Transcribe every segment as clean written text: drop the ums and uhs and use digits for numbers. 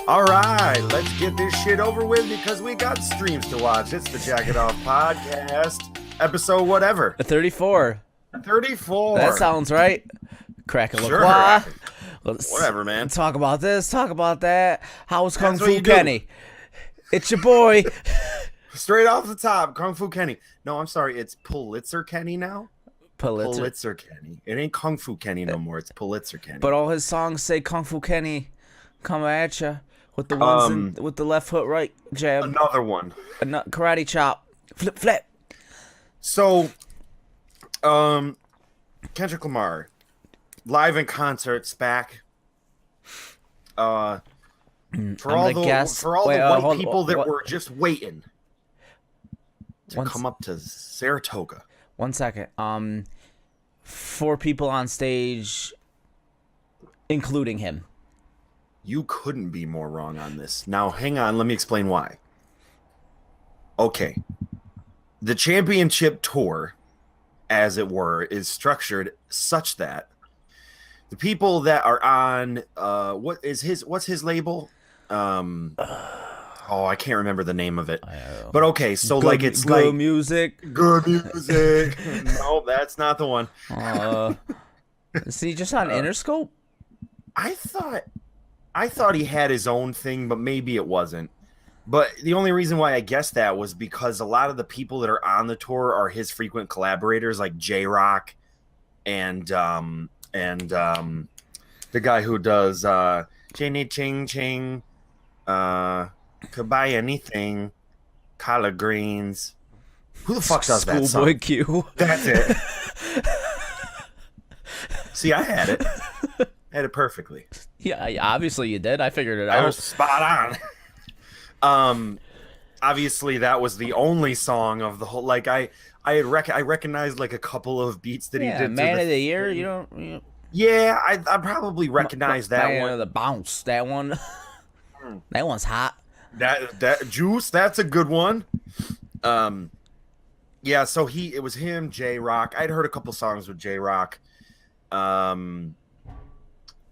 All right, let's get this shit over with because we got streams to watch. It's the Jack It Off podcast, episode whatever. 34. 34. That sounds right. Crack a Sure. LaCroix. Let's Whatever, man. talk about this, talk about that. How's Kung That's what Fu you do. Kenny? It's your boy. Straight off the top, Kung Fu Kenny. No, I'm sorry, it's Pulitzer Kenny now. Pulitzer. Kenny. It ain't Kung Fu Kenny no more. It's Pulitzer Kenny. But all his songs say Kung Fu Kenny coming at ya with the ones with the left hook, right jab, Another one. karate chop, flip, flip. So, Kendrick Lamar, live in concerts back. For all gonna the guess- for all wait, the white hold- people that what- were just waiting to Once- come up to Saratoga. 1 second. 4 people on stage, including him. You couldn't be more wrong on this. Now, hang on. Let me explain why. Okay. The championship tour, as it were, is structured such that the people that are on what's his label? I can't remember the name of it. But okay, so like it's good like music. good music. No, that's not the one. Is he just on Interscope? I thought he had his own thing, but maybe it wasn't. But the only reason why I guessed that was because a lot of the people that are on the tour are his frequent collaborators, like J-Rock and the guy who does Chinny Ching Ching, Could Buy Anything, Collard Greens. Who the fuck does that song? Schoolboy Q. That's it. See, I had it. Had it perfectly. Yeah, obviously you did. I figured it I out. was spot on. Obviously that was the only song of the whole. Like I recognized like a couple of beats that he did. Man of the Year. You don't. Yeah, I probably recognized that Man one. of the Bounce. That one. That one's hot. That Juice. That's a good one. Yeah. So it was him, J-Rock. I'd heard a couple songs with J-Rock.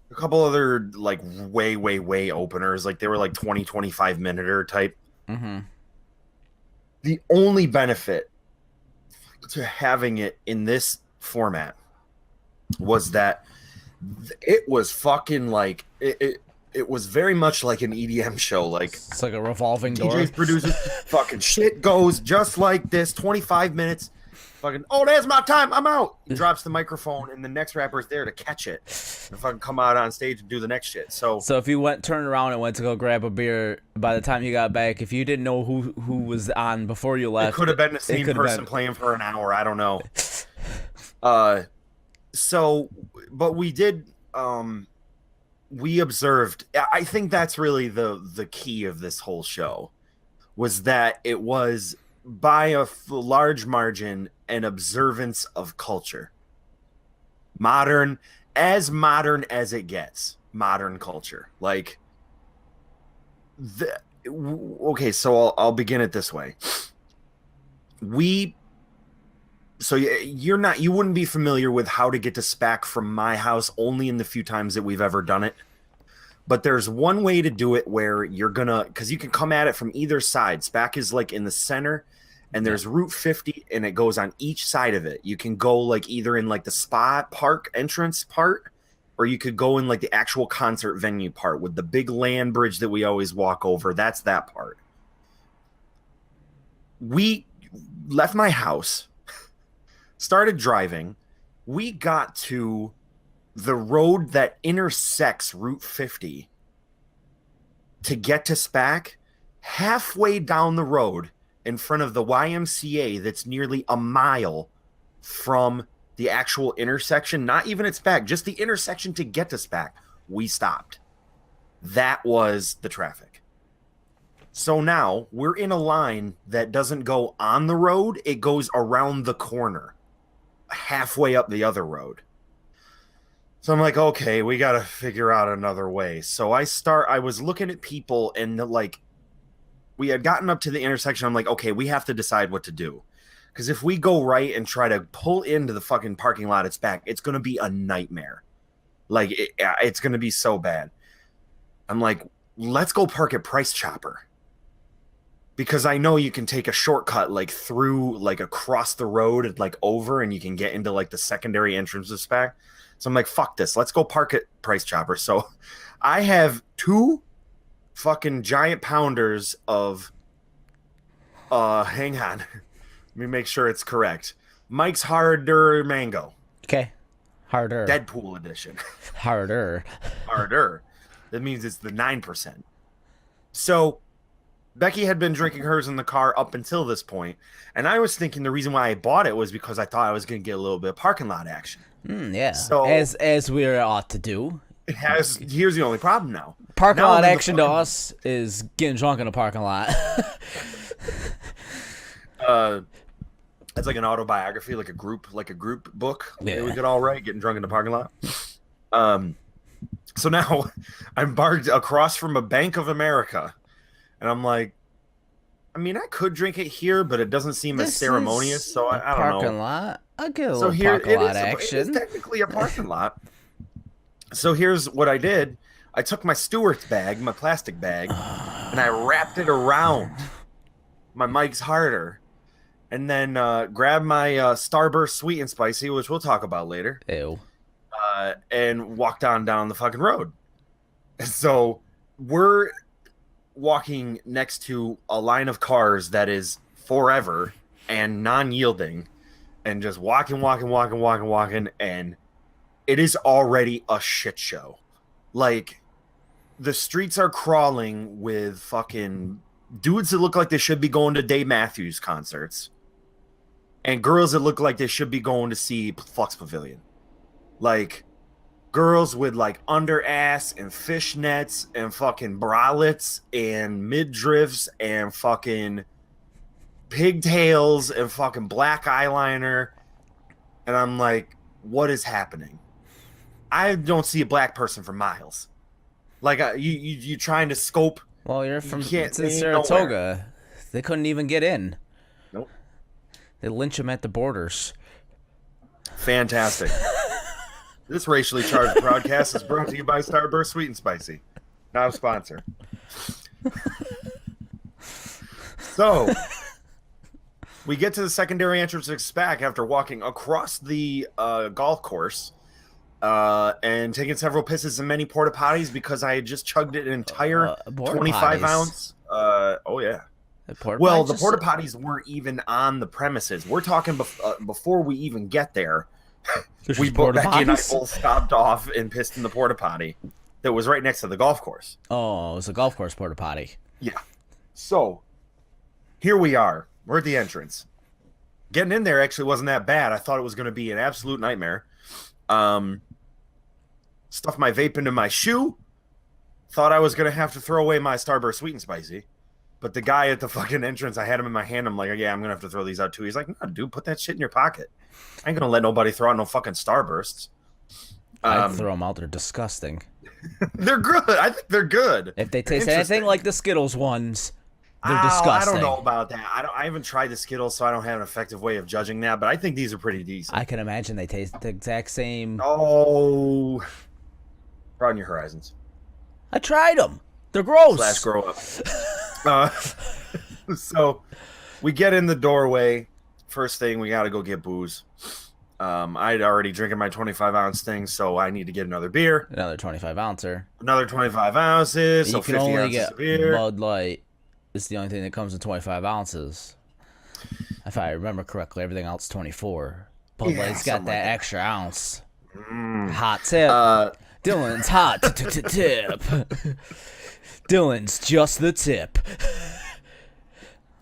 A couple other like way openers, like they were like 20-25 minute type. Mm-hmm. The only benefit to having it in this format was that it was fucking like it was very much like an EDM show. Like It's like a revolving door. DJs, producers, fucking shit goes just like this. 25 minutes. Fucking, oh, there's my time. I'm out. He drops the microphone, and the next rapper's there to catch it and fucking come out on stage and do the next shit. So if you turned around and went to go grab a beer, by the time you got back, if you didn't know who was on before you left, it could have been the same could've person been. playing for an hour. I don't know. But we did. We observed. I think that's really the key of this whole show, was that it was by a large margin an observance of culture. Modern as it gets. Modern culture, like okay. So I'll begin it this way. You wouldn't be familiar with how to get to SPAC from my house, only in the few times that we've ever done it. But there's one way to do it where because you can come at it from either side. SPAC is like in the center, and there's Route 50, and it goes on each side of it. You can go like either in like the spa park entrance part, or you could go in like the actual concert venue part with the big land bridge that we always walk over. That's that part. We left my house, started driving. We got to the road that intersects Route 50 to get to SPAC. Halfway down the road, in front of the YMCA, that's nearly a mile from the actual intersection, not even at SPAC, just the intersection to get to SPAC, we stopped. That was the traffic. So now we're in a line that doesn't go on the road, it goes around the corner, halfway up the other road. So I'm like, okay, we got to figure out another way. So I was looking at people, and like, we had gotten up to the intersection. I'm like, okay, we have to decide what to do. Because if we go right and try to pull into the fucking parking lot, it's going to be a nightmare. Like, it's going to be so bad. I'm like, let's go park at Price Chopper. Because I know you can take a shortcut like through, like across the road and like over, and you can get into like the secondary entrance of SPAC. So I'm like, fuck this. Let's go park at Price Chopper. So I have 2 fucking giant pounders of hang on. Let me make sure it's correct. Mike's Harder Mango. Okay. Harder. Deadpool edition. Harder. Harder. That means it's the 9%. So Becky had been drinking hers in the car up until this point, and I was thinking the reason why I bought it was because I thought I was going to get a little bit of parking lot action. Yeah. So as we ought to do. it has. Here's the only problem now. Parking Now lot I'm in the action to us is getting drunk in a parking lot. It's like an autobiography, like a group book. Yeah. We could all write, getting drunk in the parking lot. So now I'm parked across from a Bank of America, and I'm like, I mean, I could drink it here, but it doesn't seem as ceremonious. So I don't know. Parking lot. I'll get a So little here parking it lot is. action. It is technically a parking lot. So here's what I did. I took my Stewart's bag, my plastic bag, and I wrapped it around my Mike's Harder, and then grabbed my Starburst Sweet and Spicy, which we'll talk about later, Ew. and walked on down the fucking road. And so we're walking next to a line of cars that is forever and non-yielding, and just walking, and it is already a shit show. Like, the streets are crawling with fucking dudes that look like they should be going to Dave Matthews concerts, and girls that look like they should be going to see Flux Pavilion. Like, girls with like under ass and fishnets and fucking bralettes and midriffs and fucking pigtails and fucking black eyeliner. And I'm like, what is happening? I don't see a black person for miles. Like, you trying to scope. Well, you're from can't it's in see Saratoga. nowhere. They couldn't even get in. Nope. They lynch them at the borders. Fantastic. This racially charged broadcast is brought to you by Starburst Sweet and Spicy. Not a sponsor. So, we get to the secondary entrance of SPAC after walking across the golf course and taking several pisses and many porta potties because I had just chugged an entire porta 25 potties? ounce. Oh, yeah. The porta Well, potties the just- porta potties weren't even on the premises. We're talking before we even get there. There's We just both, porta Becky and I potties? both stopped off and pissed in the porta potty that was right next to the golf course. Oh, it was a golf course porta potty. Yeah. So here we are. We're at the entrance. Getting in there actually wasn't that bad. I thought it was going to be an absolute nightmare. Stuffed my vape into my shoe. Thought I was going to have to throw away my Starburst Sweet and Spicy. But the guy at the fucking entrance, I had him in my hand. I'm like, yeah, I'm going to have to throw these out too. He's like, no, dude, put that shit in your pocket. I ain't going to let nobody throw out no fucking Starbursts. I'd throw them out. They're disgusting. They're good. I think they're good. If they taste Interesting. anything like the Skittles ones, they're Oh, disgusting. I don't know about that. I haven't tried the Skittles, so I don't have an effective way of judging that. But I think these are pretty decent. I can imagine they taste the exact same. Oh, broaden your horizons. I tried them. They're gross. Slash grow up. So we get in the doorway. First thing, we got to go get booze. I'd already drinking my 25 ounce thing, so I need to get another beer. Another 25 ouncer. Another 25 ounces, so You can 50 only ounces get of beer. Bud Light. It's the only thing that comes in 25 ounces. If I remember correctly, everything else 24. Bud Yeah, Light's got something that like that. extra ounce. Hot tip. Dylan's hot tip. Dylan's just the tip.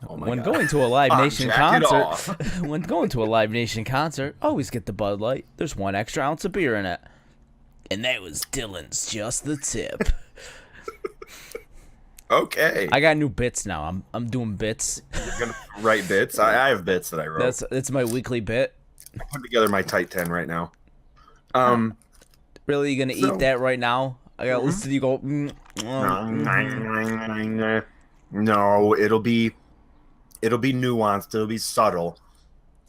Oh my When God. going to a Live Nation Jack it concert, off. when going to a Live Nation concert, always get the Bud Light. There's 1 extra ounce of beer in it. And that was Dylan's just the tip. Okay. I got new bits now. I'm doing bits. You're gonna write bits. I have bits that I wrote. That's my weekly bit. I'm putting together my tight 10 right now. Really, you gonna So- eat that right now? I gotta listen to you go. No, it'll be nuanced. It'll be subtle.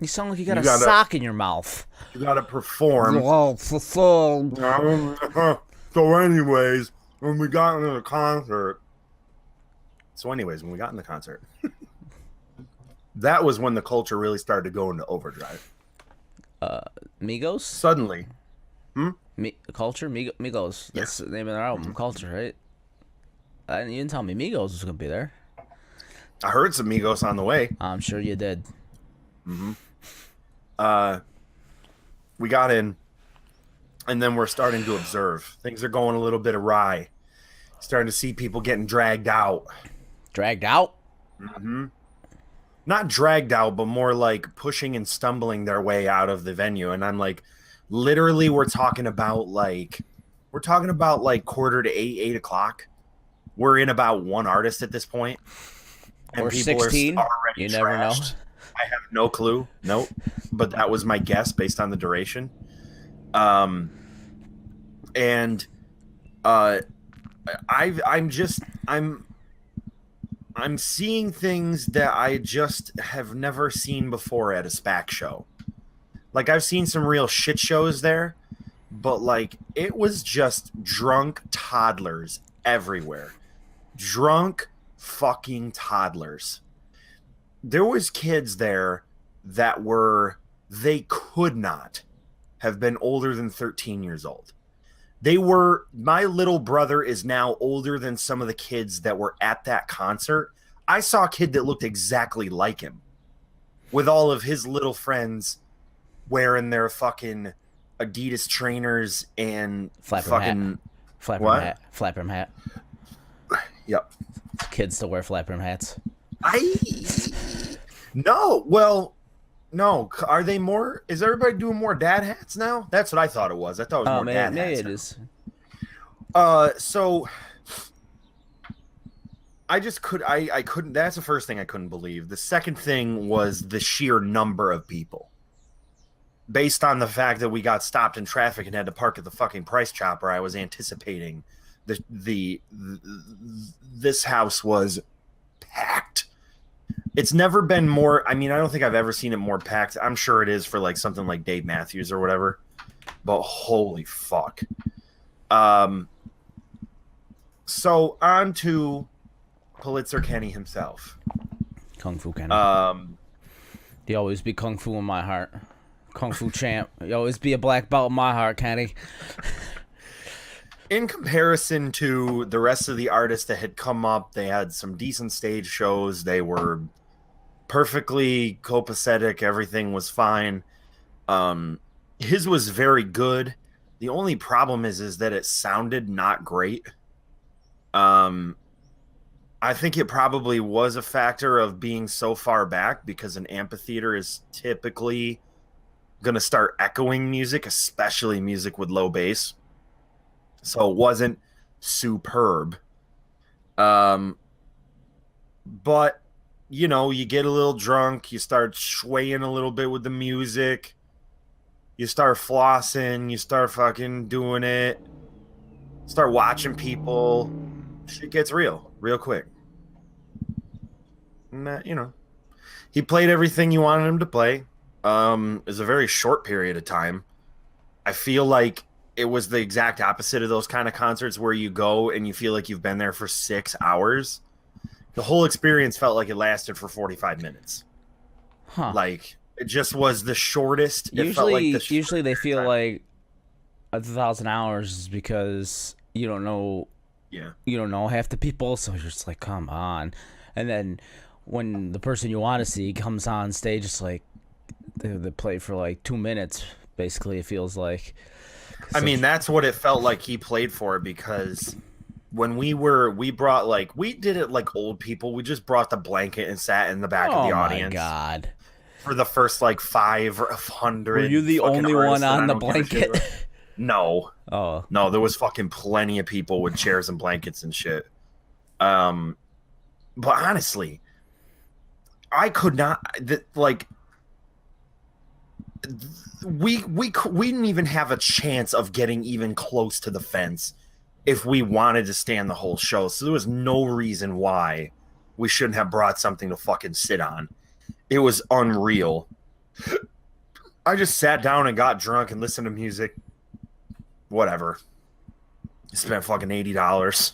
You sound like you got You a gotta- sock in your mouth. You gotta perform. Oh, for fun. So, anyways, when we got into the concert. So, anyways, when we got in the concert, that was when the culture really started to go into overdrive. Migos? Suddenly, Culture? Migos. That's the name of their album, Culture, right? You didn't tell me Migos was going to be there. I heard some Migos on the way. I'm sure you did. We got in, and then we're starting to observe. Things are going a little bit awry. Starting to see people getting dragged out. Dragged out? Not dragged out, but more like pushing and stumbling their way out of the venue. And I'm like, literally, we're talking about like 7:45, 8:00. We're in about one artist at this point, and Or people 16? are already You never know. trashed. I have no clue. Nope. But that was my guess based on the duration. And I'm seeing things that I just have never seen before at a SPAC show. Like, I've seen some real shit shows there, but like it was just drunk toddlers everywhere. Drunk fucking toddlers. There was kids there that they could not have been older than 13 years old. My little brother is now older than some of the kids that were at that concert. I saw a kid that looked exactly like him with all of his little friends wearing their fucking Adidas trainers and Flapper Flapper hat. Yep. Kids still wear flapper hats. No. Are they more? Is everybody doing more dad hats now? That's what I thought it was. I thought it was more dad maybe hats. It is. So I couldn't. That's the first thing I couldn't believe. The second thing was the sheer number of people. Based on the fact that we got stopped in traffic and had to park at the fucking Price Chopper, I was anticipating this house was packed. It's never been more. I mean, I don't think I've ever seen it more packed. I'm sure it is for like something like Dave Matthews or whatever. But holy fuck. So on to Pulitzer Kenny himself. Kung Fu Kenny. He always be Kung Fu in my heart. Kung Fu champ. You always be a black belt in my heart, Kenny. In comparison to the rest of the artists that had come up, they had some decent stage shows. They were perfectly copacetic. Everything was fine. His was very good. The only problem is that it sounded not great. I think it probably was a factor of being so far back because an amphitheater is typically going to start echoing music, especially music with low bass. So it wasn't superb. But, you know, you get a little drunk, you start swaying a little bit with the music, you start flossing, you start fucking doing it, start watching people. Shit gets real quick. And that, you know, he played everything you wanted him to play. It was a very short period of time. I feel like it was the exact opposite of those kind of concerts where you go and you feel like you've been there for 6 hours. The whole experience felt like it lasted for 45 minutes. Huh. Like, it just was the shortest. Usually they feel like 1,000 hours is because you don't know. Yeah. You don't know half the people, so you're just like, come on. And then when the person you want to see comes on stage, it's like they play for like 2 minutes. Basically, it feels like. I mean, that's what it felt like he played for, because when we did it like old people. We just brought the blanket and sat in the back of the audience. Oh my God. For the first like 500. Were you the only one on the blanket? No. Oh. No, there was fucking plenty of people with chairs and blankets and shit. But honestly, I could not we didn't even have a chance of getting even close to the fence if we wanted to stand the whole show. So there was no reason why we shouldn't have brought something to fucking sit on. It was unreal. I just sat down and got drunk and listened to music. Whatever. Spent fucking $80.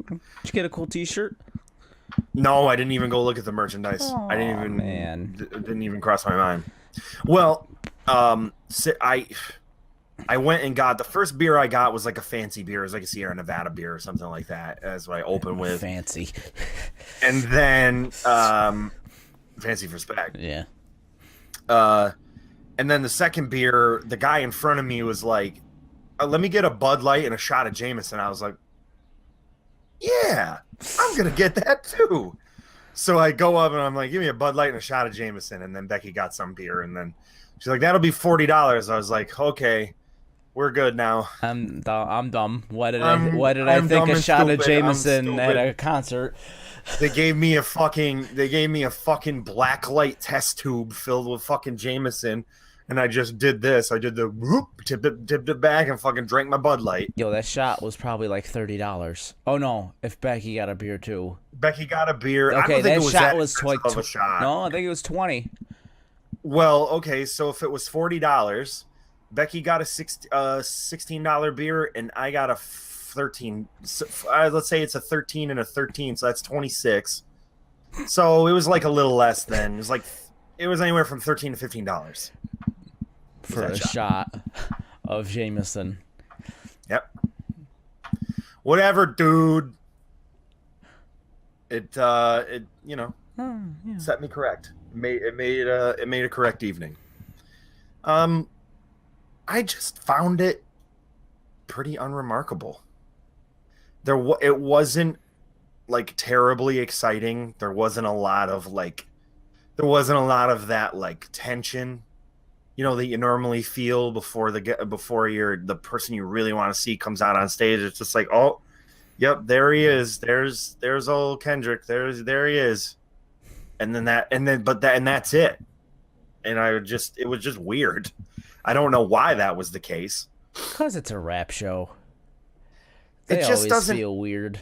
Did you get a cool T-shirt? No, I didn't even go look at the merchandise. I didn't Oh even man. didn't even cross my mind. Well, I went and got the first beer I got was like a fancy beer. It was like a Sierra Nevada beer or something like that. That's what I opened with. Fancy. And then fancy for spec. Yeah. And then the second beer, the guy in front of me was like, let me get a Bud Light and a shot of Jameson. I was like, yeah, I'm going to get that too. So I go up and I'm like, give me a Bud Light and a shot of Jameson. And then Becky got some beer. And then she's like, that'll be $40. I was like, okay, we're good now. I'm dumb. Why did I'm I think dumb a and shot of stupid. Jameson at stupid. a concert? They gave me a fucking black light test tube filled with fucking Jameson. And I just did this. I did the whoop, tipped it back, and fucking drank my Bud Light. Yo, that shot was probably like $30. Oh no, if Becky got a beer too. Becky got a beer. I Okay, don't think that it was shot that was like expensive of a shot. No, I think it was 20. Well, okay, so if it was $40, Becky got a $16 beer, and I got a 13. Let's say it's a 13 and a 13, so that's 26. So it was like a little less than. It was anywhere from $13 to $15. For a shot of Jameson. Yep. Whatever, dude. It set me correct. It made a correct evening. I just found it pretty unremarkable. It wasn't like terribly exciting. There wasn't a lot of that like tension, that you normally feel before the person you really want to see comes out on stage. It's just like, oh, yep, there he is. There's old Kendrick. There he is. And that's it. And it was just weird. I don't know why that was the case. Because it's a rap show. It They just always doesn't feel weird.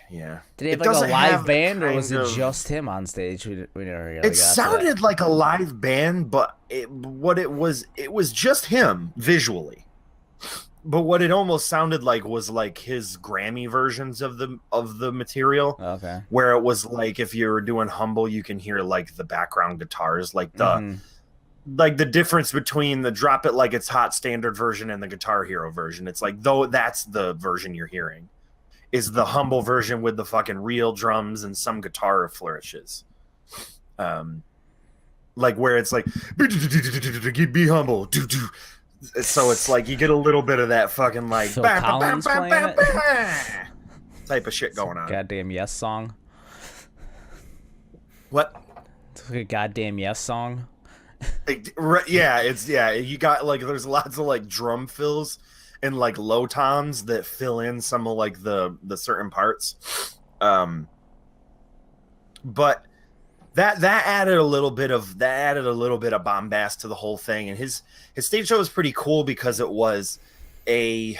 Yeah. Did he have It like a doesn't live have the band, or was kind it of- just him on stage? We never really got It to that. sounded like a live band, but it was just him visually. But what it almost sounded like was like his Grammy versions of the material, Okay. where it was like if you're doing Humble, you can hear like the background guitars, like the difference between the Drop It Like It's Hot standard version and the Guitar Hero version. It's like, though, that's the version you're hearing, is the Humble version with the fucking real drums and some guitar flourishes. Like where it's like, be humble. So it's like you get a little bit of that fucking like Phil Collins playing it? type of shit going on. Goddamn Yes song. What? It's like a goddamn Yes song. Yeah, you got like there's lots of like drum fills and like low toms that fill in some of like the certain parts. But that added a little bit of bombast to the whole thing. And his stage show was pretty cool because it was a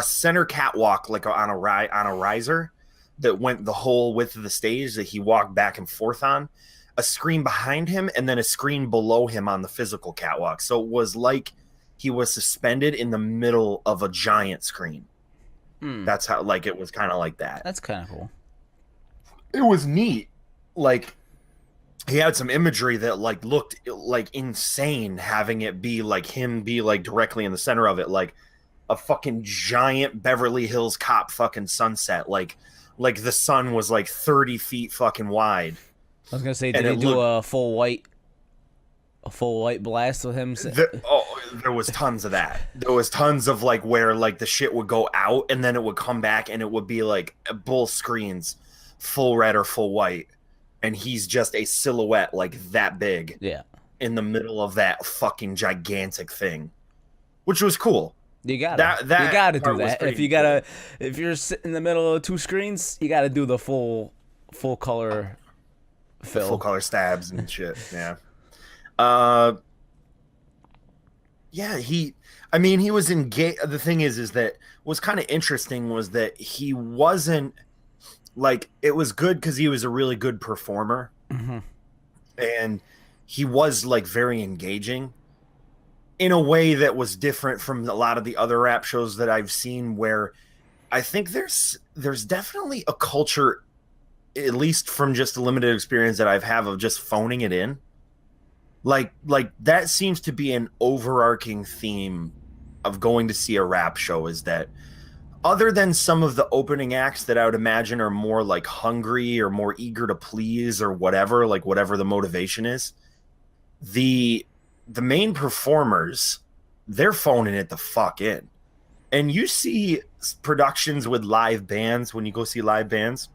center catwalk like on a riser that went the whole width of the stage that he walked back and forth on, a screen behind him, and then a screen below him on the physical catwalk. So it was like he was suspended in the middle of a giant screen. That's how, like, it was kind of like that. That's kind of cool. It was neat. Like, he had some imagery that like looked like insane, having it be like him be like directly in the center of it, like a fucking giant Beverly Hills Cop fucking sunset, like the sun was like 30 feet fucking wide. I was gonna say, did he do a full white blast with him? There was tons of that. There was tons of like where like the shit would go out and then it would come back and it would be like both screens, full red or full white, and he's just a silhouette like that big. Yeah. In the middle of that fucking gigantic thing, which was cool. You gotta do that. If you're sitting in the middle of two screens, you gotta do the full color fill. Full color stabs and shit. Yeah. Yeah, he was engaged. The thing is that what's kind of interesting was that he wasn't like, it was good because he was a really good performer. And he was like very engaging, in a way that was different from a lot of the other rap shows that I've seen, where I think there's definitely a culture, at least from just the limited experience that I've have, of just phoning it in. Like that seems to be an overarching theme of going to see a rap show, is that other than some of the opening acts that I would imagine are more like hungry or more eager to please or whatever, like whatever the motivation is, the main performers, they're phoning it the fuck in. And you see productions with live bands, when you go see live bands,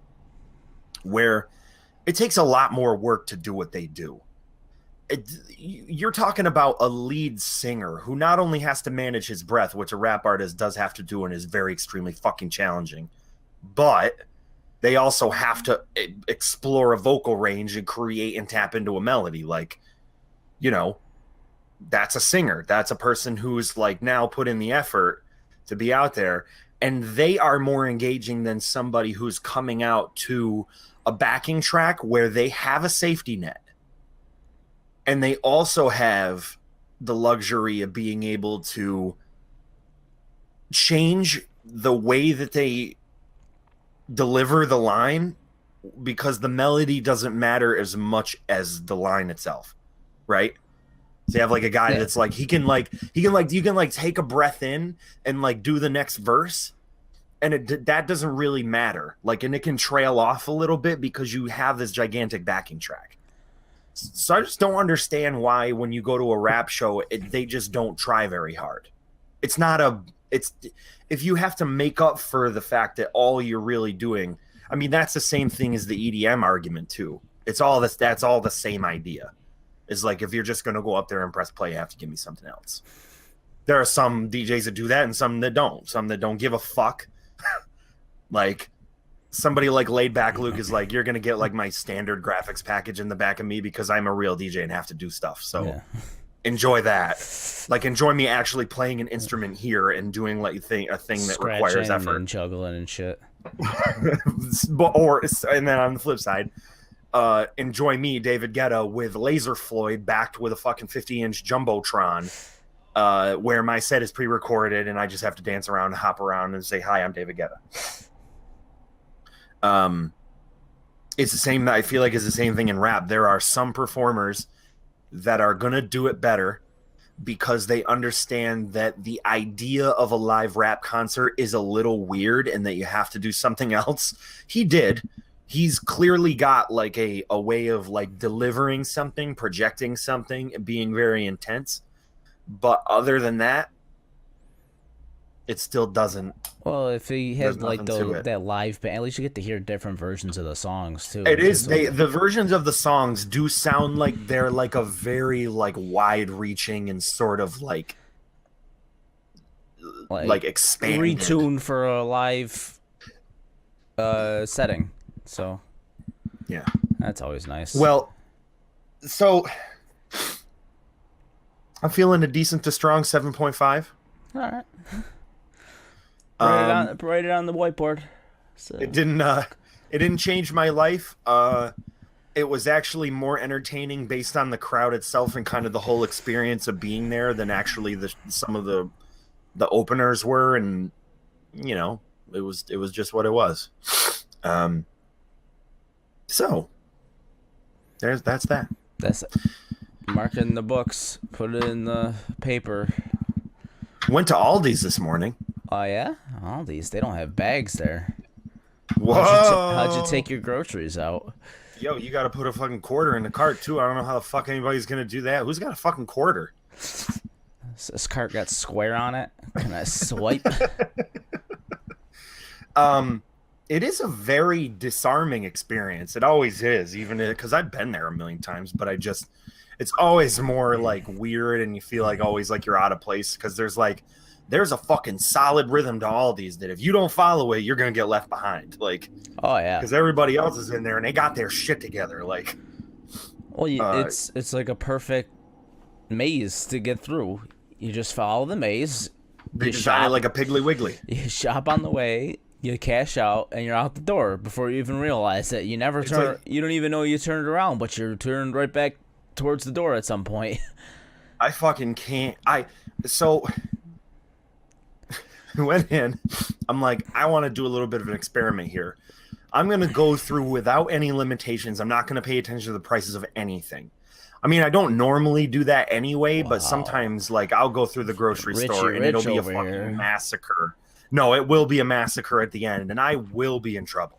where it takes a lot more work to do what they do. You're talking about a lead singer who not only has to manage his breath, which a rap artist does have to do and is very extremely fucking challenging, but they also have to explore a vocal range and create and tap into a melody. Like, you know, that's a singer. That's a person who's like now put in the effort to be out there, and they are more engaging than somebody who's coming out to a backing track where they have a safety net. And they also have the luxury of being able to change the way that they deliver the line, because the melody doesn't matter as much as the line itself, right? So you have like a guy that's like you can take a breath in and like do the next verse, and that doesn't really matter. Like, and it can trail off a little bit because you have this gigantic backing track. So I just don't understand why when you go to a rap show, they just don't try very hard. It's if you have to make up for the fact that all you're really doing, I mean, that's the same thing as the EDM argument too. That's all the same idea. Is like, if you're just going to go up there and press play, you have to give me something else. There are some DJs that do that and some that don't. Some that don't give a fuck. Like, somebody like Laid Back Luke is like, you're going to get like my standard graphics package in the back of me because I'm a real DJ and have to do stuff. So enjoy that. Like, enjoy me actually playing an instrument here and doing like a thing that requires effort. And juggling and shit. And then on the flip side, enjoy me, David Guetta, with Laser Floyd backed with a fucking 50-inch Jumbotron, where my set is pre-recorded and I just have to dance around and hop around and say, hi, I'm David Guetta. It's the same. I feel like it's the same thing in rap. There are some performers that are going to do it better because they understand that the idea of a live rap concert is a little weird and that you have to do something else. He's clearly got like a way of like delivering something, projecting something, and being very intense. But other than that, it still doesn't. Well, if he had like that live band, at least you get to hear different versions of the songs too. It is the versions of the songs do sound like they're like a very like wide-reaching and sort of like expanded, retuned for a live setting. So yeah, that's always nice. Well, so I'm feeling a decent to strong 7.5. All right. Write it on the whiteboard. So. It didn't change my life. It was actually more entertaining based on the crowd itself and kind of the whole experience of being there than actually some of the openers were, and you know, it was just what it was. So that's that. That's it. Mark it in the books. Put it in the paper. Went to Aldi's this morning. Oh yeah, Aldi's. They don't have bags there. Whoa! How'd you take your groceries out? Yo, you got to put a fucking quarter in the cart too. I don't know how the fuck anybody's gonna do that. Who's got a fucking quarter? This cart got square on it. Can I swipe? It is a very disarming experience. It always is, even because I've been there a million times. But it's always more like weird, and you feel like always like you're out of place because there's a fucking solid rhythm to all these that if you don't follow it, you're gonna get left behind. Like, oh yeah, because everybody else is in there and they got their shit together. Like, well, it's like a perfect maze to get through. You just follow the maze. They design it like a Piggly Wiggly. You shop on the way, you cash out, and you're out the door before you even realize it. You never turn. You don't even know you turned around, but you're turned right back towards the door at some point. I fucking can't. So went in. I'm like, I want to do a little bit of an experiment here. I'm going to go through without any limitations. I'm not going to pay attention to the prices of anything. I mean, I don't normally do that anyway, but sometimes, like, I'll go through the grocery store and it'll be a fucking massacre. No, it will be a massacre at the end, and I will be in trouble.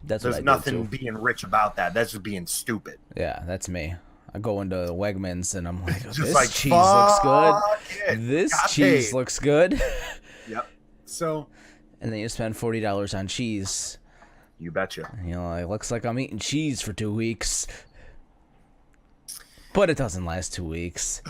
There's nothing being rich about that. That's just being stupid. Yeah, that's me. I go into Wegmans and I'm like, Just this like, cheese looks good. it. This Got cheese paid. looks good. Yep. So And then you spend $40 on cheese. you betcha. You know, it looks like I'm eating cheese for 2 weeks. But it doesn't last 2 weeks.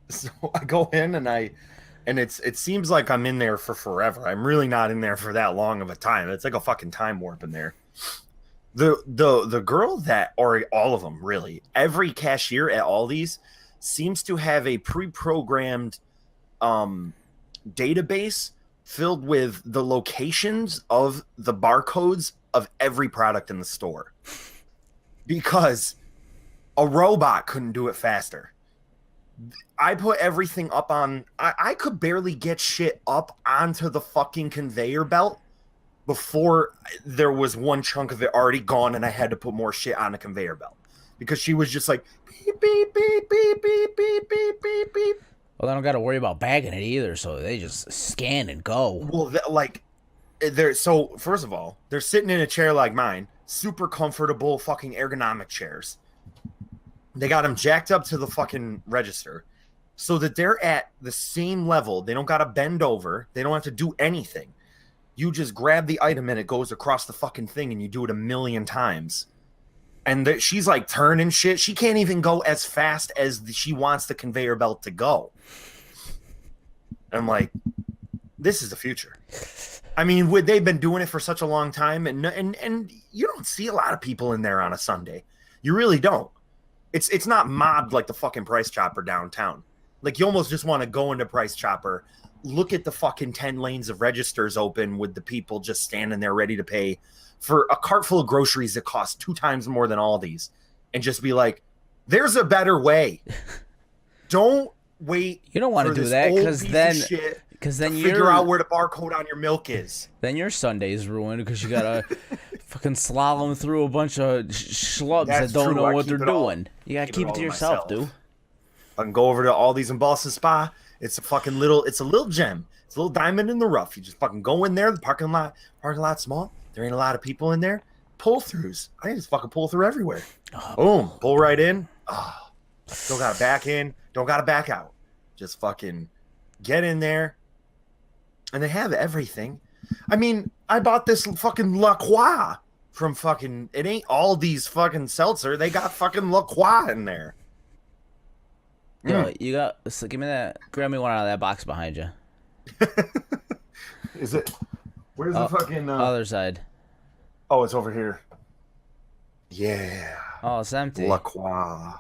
So I go in and it seems like I'm in there for forever. I'm really not in there for that long of a time. It's like a fucking time warp in there. The girl that, or all of them really, every cashier at Aldi's seems to have a pre-programmed database filled with the locations of the barcodes of every product in the store, because a robot couldn't do it faster. I put everything up on, I could barely get shit up onto the fucking conveyor belt before there was one chunk of it already gone and I had to put more shit on the conveyor belt, because she was just like beep beep beep beep beep beep beep beep beep. Well, they don't got to worry about bagging it either, so they just scan and go. Well, like, they're, so first of all, they're sitting in a chair like mine, super comfortable fucking ergonomic chairs. They got them jacked up to the fucking register so that they're at the same level. They don't got to bend over. They don't have to do anything. You just grab the item and it goes across the fucking thing, and you do it 1,000,000 times. And she's like turning shit. She can't even go as fast as she wants the conveyor belt to go. I'm like, this is the future. I mean, they've been doing it for such a long time, and you don't see a lot of people in there on a Sunday. You really don't. It's not mobbed like the fucking Price Chopper downtown. Like, you almost just want to go into Price Chopper, look at the fucking 10 lanes of registers open with the people just standing there ready to pay for a cart full of groceries that cost 2 times more than Aldi's, and just be like, there's a better way. Don't wait. You don't want to do that, because then you figure out where the barcode on your milk is. Then your Sunday's ruined because you gotta fucking slalom through a bunch of schlubs that don't know what they're doing. You gotta keep it to yourself, dude. I can go over to Aldi's in Boston Spa. It's a fucking little gem. It's a little diamond in the rough. You just fucking go in there. The parking lot small. There ain't a lot of people in there. Pull throughs. I can just fucking pull through everywhere. Boom. Pull right in. Don't gotta back in. Don't gotta back out. Just fucking get in there. And they have everything. I mean, I bought this fucking La Croix from fucking, it ain't Aldi's fucking seltzer. They got fucking La Croix in there. Yo, you got, so give me that, grab me one out of that box behind you. Is it? Where's the fucking other side? Oh, it's over here. Yeah. Oh, it's empty. La Croix.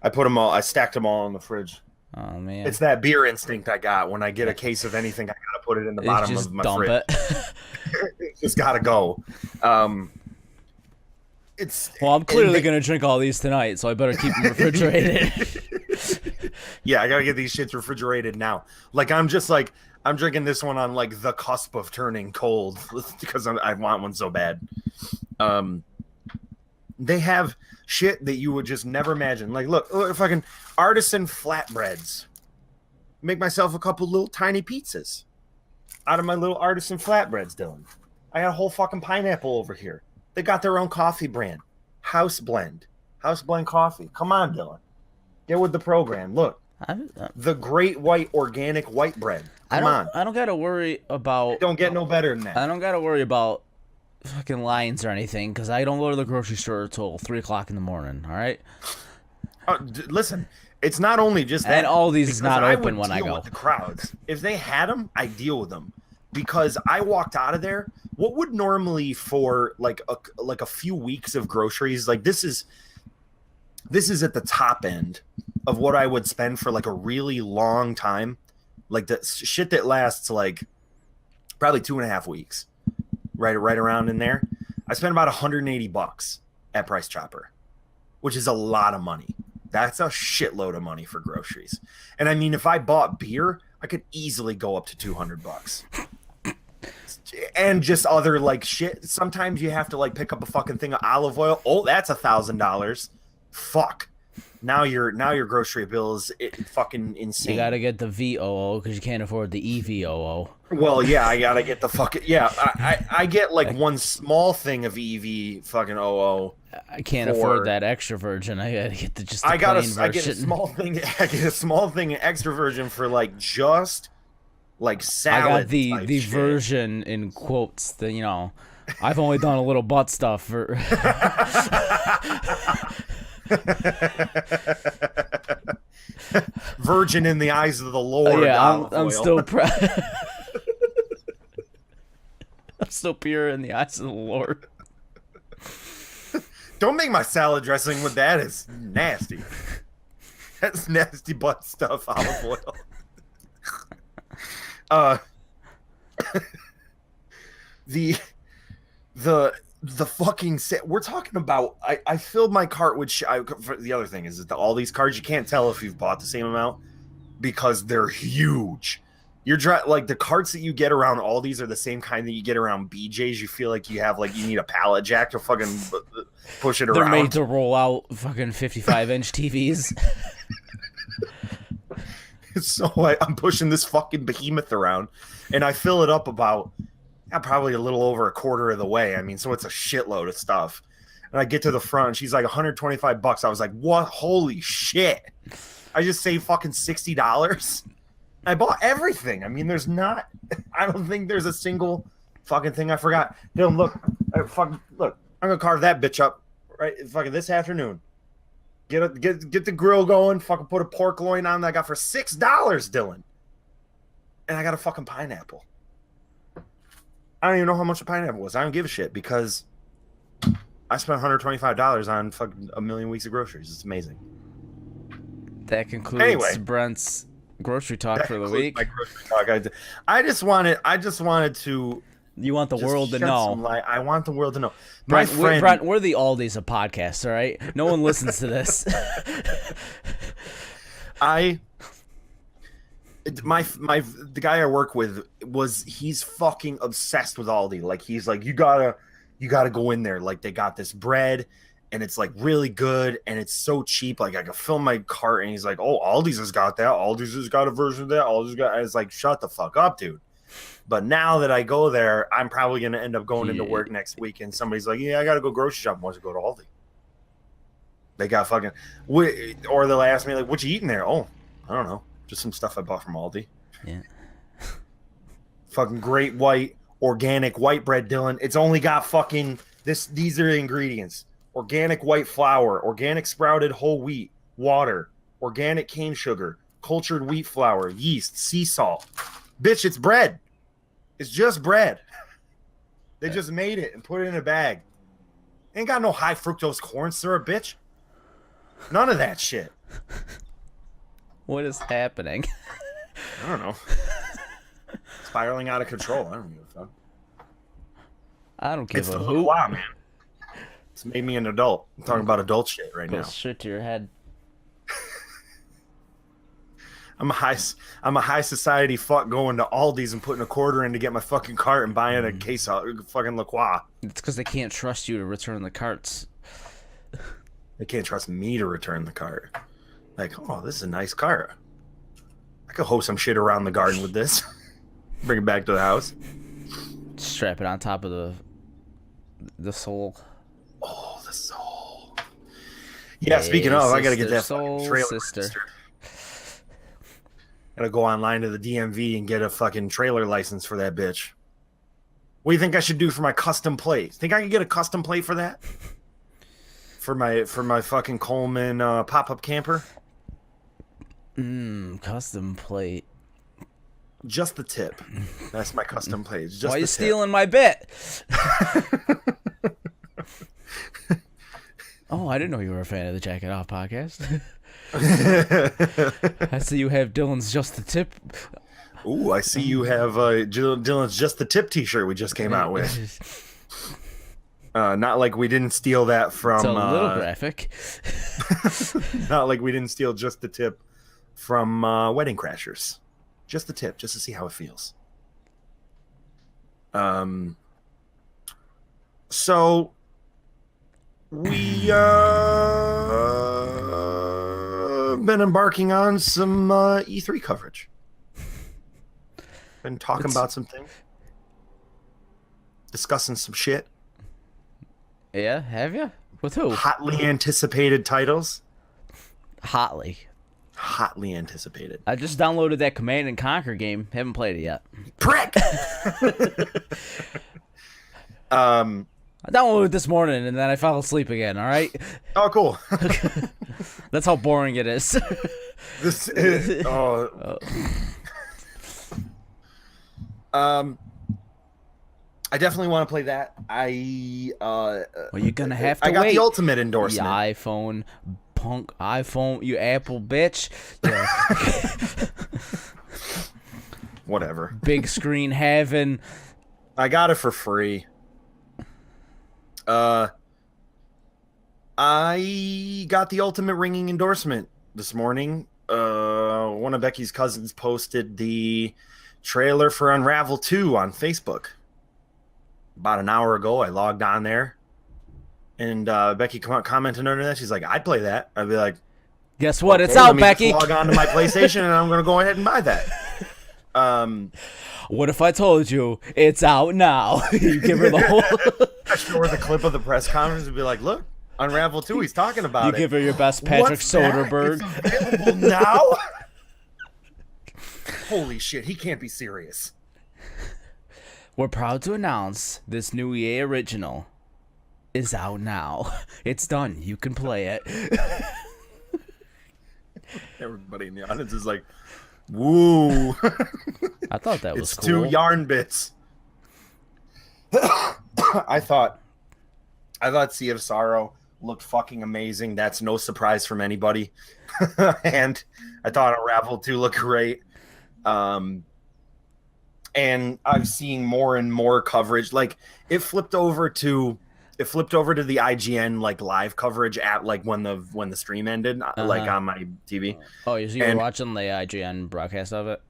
I stacked them all in the fridge. Oh man. It's that beer instinct I got. When I get a case of anything, I gotta put it in the bottom of my fridge. It just gotta go. Well, I'm clearly gonna drink all these tonight, so I better keep them refrigerated. Yeah, I gotta get these shits refrigerated now. Like, I'm drinking this one on like the cusp of turning cold because I want one so bad. They have shit that you would just never imagine. Like, look, fucking artisan flatbreads. Make myself a couple little tiny pizzas out of my little artisan flatbreads, Dylan. I got a whole fucking pineapple over here. They got their own coffee brand. House Blend coffee. Come on, Dylan. Get with the program. Look. The Great White Organic White Bread. Come on. I don't gotta worry about... It don't get no better than that. I don't gotta worry about fucking lines or anything, because I don't go to the grocery store until 3 o'clock in the morning, all right? Listen, it's not only just that. And Aldi's is not open when I go. With the crowds. If they had them, I deal with them. Because I walked out of there, what would normally for like a few weeks of groceries, like this is at the top end of what I would spend for like a really long time. Like the shit that lasts like probably 2.5 weeks. Right around in there. I spent about $180 at Price Chopper. which is a lot of money. That's a shitload of money for groceries. And I mean, if I bought beer, I could easily go up to $200. And just other like shit. Sometimes you have to like pick up a fucking thing of olive oil. Oh, that's $1,000. Fuck. Now your grocery bill is fucking insane. You gotta get the VOO because you can't afford the EVOO. Well, yeah, I gotta get the fucking I get like one small thing of EV fucking OO. I can't afford that extra virgin. I gotta get the I get a small thing. I get a small thing extra virgin for like just like salad. I got the version in quotes. The I've only done a little butt stuff for. Virgin in the eyes of the Lord. Yeah, I'm still I'm still pure in the eyes of the Lord. Don't make my salad dressing with that. It's nasty. That's nasty butt stuff. Olive oil. The fucking we're talking about. I filled my cart with the other thing is that all these cards you can't tell if you've bought the same amount because they're huge. You're like the carts that you get around Aldi's are the same kind that you get around BJ's. You feel like you need a pallet jack to fucking push it around. They're made to roll out fucking 55-inch TVs. So I'm pushing this fucking behemoth around, and I fill it up about probably a little over a quarter of the way. I mean, so it's a shitload of stuff. And I get to the front, and she's like $125. I was like, what? Holy shit. I just saved fucking $60. I bought everything. I mean, I don't think there's a single fucking thing I forgot. Dylan, look, look, I'm going to carve that bitch up right fucking this afternoon. Get the grill going, fucking put a pork loin on that I got for $6, Dylan. And I got a fucking pineapple. I don't even know how much a pineapple was. I don't give a shit because I spent $125 on fucking a million weeks of groceries. It's amazing. That concludes Brent's grocery talk for the week. My grocery talk. I just wanted to. You want the world to know. I want the world to know. Brent, we're the Aldi's of podcasts, all right? No one listens to this. The guy I work with he's fucking obsessed with Aldi. Like he's like, you gotta go in there. Like they got this bread and it's like really good and it's so cheap. Like I can fill my cart and he's like, oh, Aldi's has got that. Aldi's has got a version of that. Aldi's got. I was like, shut the fuck up, dude. But now that I go there, I'm probably gonna end up going into work next week and somebody's like, yeah, I gotta go grocery shopping. Why don't you go to Aldi? They got fucking, or they'll ask me like, what you eating there? Oh, I don't know. Just some stuff I bought from Aldi. Yeah. Fucking great white, organic white bread, Dylan. It's only got fucking these are the ingredients. Organic white flour, organic sprouted whole wheat, water, organic cane sugar, cultured wheat flour, yeast, sea salt. Bitch, it's bread. It's just bread. They just made it and put it in a bag. Ain't got no high fructose corn syrup, bitch. None of that shit. What is happening? I don't know. Spiraling out of control. I don't give a fuck. I don't give it's a the hoot. Wow, man. It's made me an adult. I'm talking about adult shit right now. Shit to your head. I'm a high society fuck going to Aldi's and putting a quarter in to get my fucking cart and buying a case of fucking La Croix. It's because they can't trust you to return the carts. They can't trust me to return the cart. Like, oh, this is a nice cart. I could hoe some shit around the garden with this. Bring it back to the house. Strap it on top of the sole. Oh, the sole. Yeah, speaking of, I gotta get that fucking trailer registered. Gotta go online to the DMV and get a fucking trailer license for that bitch. What do you think I should do for my custom plate? Think I could get a custom plate for that? For my fucking Coleman pop-up camper? Custom plate. Just the tip. That's my custom plate. Just Why are you tip. stealing my bit? Oh, I didn't know you were a fan of the Jack It Off podcast. I see you have Dylan's Just the Tip. Ooh, I see you have Dylan's Just the Tip t-shirt we just came out with. Not like we didn't steal that from. It's a little graphic. Not like we didn't steal just the tip from Wedding Crashers. Just the tip, just to see how it feels. So we been embarking on some E3 coverage. Been talking about some things, discussing some shit. Yeah, have you? With who? Hotly anticipated titles. Hotly. Hotly anticipated. I just downloaded that Command and Conquer game. Haven't played it yet. Prick. I downloaded it this morning and then I fell asleep again. All right. Oh, cool. That's how boring it is. This is. I definitely want to play that. Well, you're gonna have to I got wait. the ultimate The endorsement. iPhone, punk iPhone, you Apple bitch. Yeah. Whatever. Big screen having. I got it for free. I got the ultimate ringing endorsement this morning. One of Becky's cousins posted the trailer for Unravel 2 on Facebook. About an hour ago, I logged on there, and Becky commented under that. She's like, "I'd play that." I'd be like, Guess what? "Okay, It's out, let me just Becky. log on to my PlayStation, and I'm gonna go ahead and buy that." What if I told you it's out now? You give her the whole. I show her the clip of the press conference and be like, "Look, Unravel 2, he's talking about You it." give her your best Patrick What's that? Soderbergh. It's available now? Holy shit, he can't be serious. We're proud to announce this new EA original is out now. It's done. You can play it. Everybody in the audience is like, woo. I thought that was It's cool. 2 yarn bits. I thought Sea of Sorrow looked fucking amazing. That's no surprise from anybody. And I thought Unravel 2 looked great. And I've seen more and more coverage. Like it flipped over to the IGN like live coverage at like when the stream ended, like on my TV. Oh, you were And- watching the IGN broadcast of it?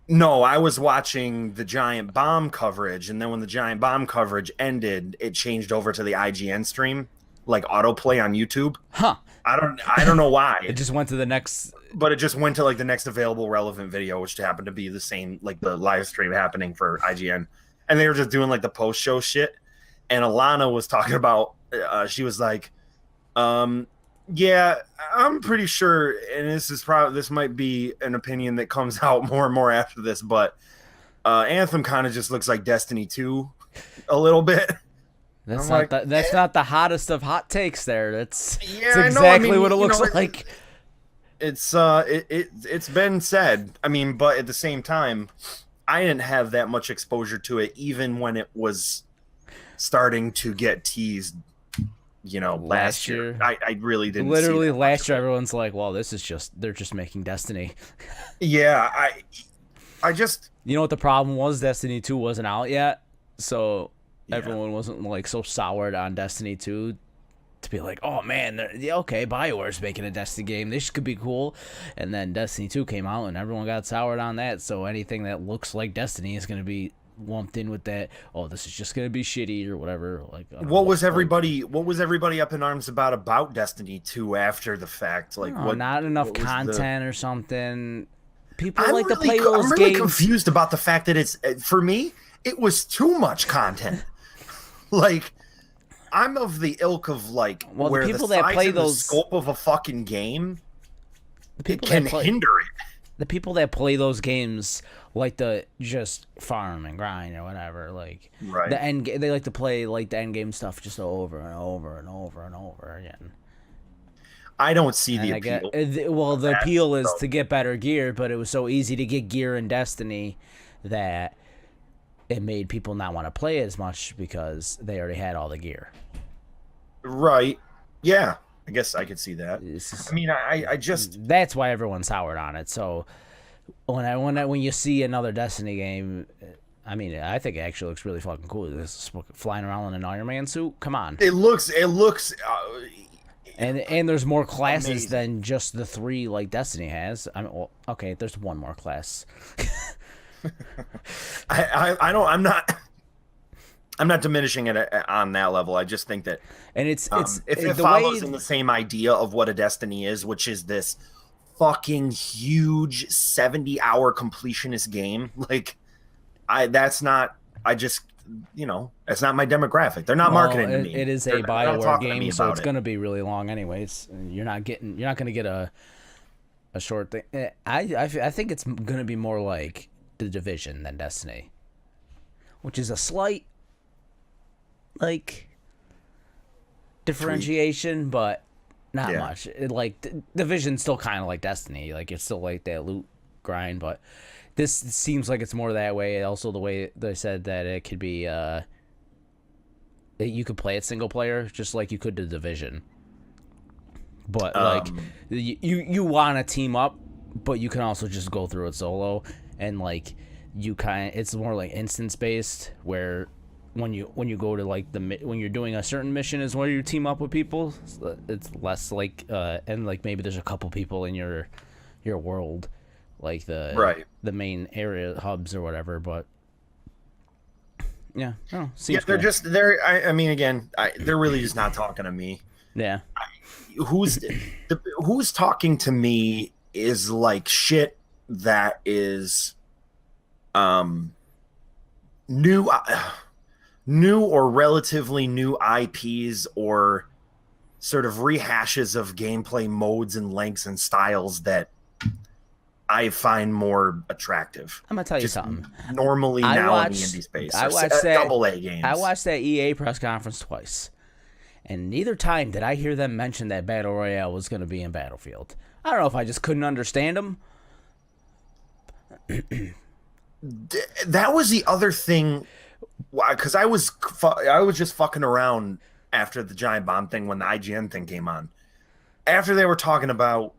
No, I was watching the Giant Bomb coverage, and then when the Giant Bomb coverage ended, it changed over to the IGN stream, like autoplay on YouTube. Huh. I don't know why. It just went to the next. But it just went to like the next available relevant video, which happened to be the same, like the live stream happening for IGN, and they were just doing like the post show shit. And Alana was talking about, she was like, "Yeah, I'm pretty sure," and this might be an opinion that comes out more and more after this, but Anthem kind of just looks like Destiny 2 a little bit. That's I'm not like, that's not the hottest of hot takes. That's Yeah, that's I know. I exactly mean, what it you looks know, like. It's been said. I mean, but at the same time, I didn't have that much exposure to it, even when it was starting to get teased. You know, last year. I really didn't. Literally see that last much year, of it. everyone's like, "Well, they're just making Destiny." Yeah, I just You know what the problem was? Destiny 2 wasn't out yet, so Yeah. everyone wasn't like so soured on Destiny 2 to be like, "Oh man, yeah, okay, BioWare's making a Destiny game. This could be cool." And then Destiny 2 came out, and everyone got soured on that. So anything that looks like Destiny is going to be lumped in with that. Oh, this is just going to be shitty or whatever. Like, I don't know. what was everybody up in arms about Destiny 2 after the fact? Like, Oh, what? not enough what was the- content or something. People I'm like to really, play those I'm really games. confused about the fact that it's, for me, it was too much content. Like, I'm of the ilk of like Well, the where people the that size play and the those- scope of a fucking game The people can that play, hinder it. the people that play those games like to just farm and grind or whatever. Like Right. they like to play like the end game stuff just over and over and over and over again. I don't see the And I appeal. the that appeal is stuff. to get better gear, but it was so easy to get gear in Destiny that it made people not want to play as much because they already had all the gear. Right. Yeah. I guess I could see that. It's just- I mean, I just that's why everyone's soured on it. So when you see another Destiny game, I mean, I think it actually looks really fucking cool. This flying around in an Iron Man suit. Come on. It looks And there's more classes amazing. than just the 3 like Destiny has. I mean, well, okay, there's one more class. I don't. I'm not diminishing it on that level. I just think that And it's if it the follows way in the same idea of what a Destiny is, which is this fucking huge 70-hour completionist game, like that's not. I just it's not my demographic. They're not marketing to me. it is They're a not BioWare talking to me game, so about it's it. gonna be really long anyways. You're not gonna get a short thing. I think it's gonna be more like The Division than Destiny, which is a slight like differentiation, but not Yeah. much. Division's still kind of like Destiny, like it's still like that loot grind, but this seems like it's more that way. Also, the way they said that it could be, you could play it single player just like you could The Division, but like you want to team up, but you can also just go through it solo, and like it's more like instance based where when you go to like when you're doing a certain mission is where you team up with people. So it's less like and like maybe there's a couple people in your world, like the main area hubs or whatever. But yeah, no, seems They're cool. just they're. I mean, again, they're really just not talking to me. Yeah, Who's talking to me is like shit that is new or relatively new IPs, or sort of rehashes of gameplay modes and lengths and styles that I find more attractive. I'm gonna tell you Just something. normally I now in watched- the indie space. I or watched that- double A games. I watched that EA press conference twice, and neither time did I hear them mention that Battle Royale was going to be in Battlefield. I don't know if I just couldn't understand them. That was the other thing, because I was just fucking around after the giant bomb thing when the IGN thing came on. After they were talking about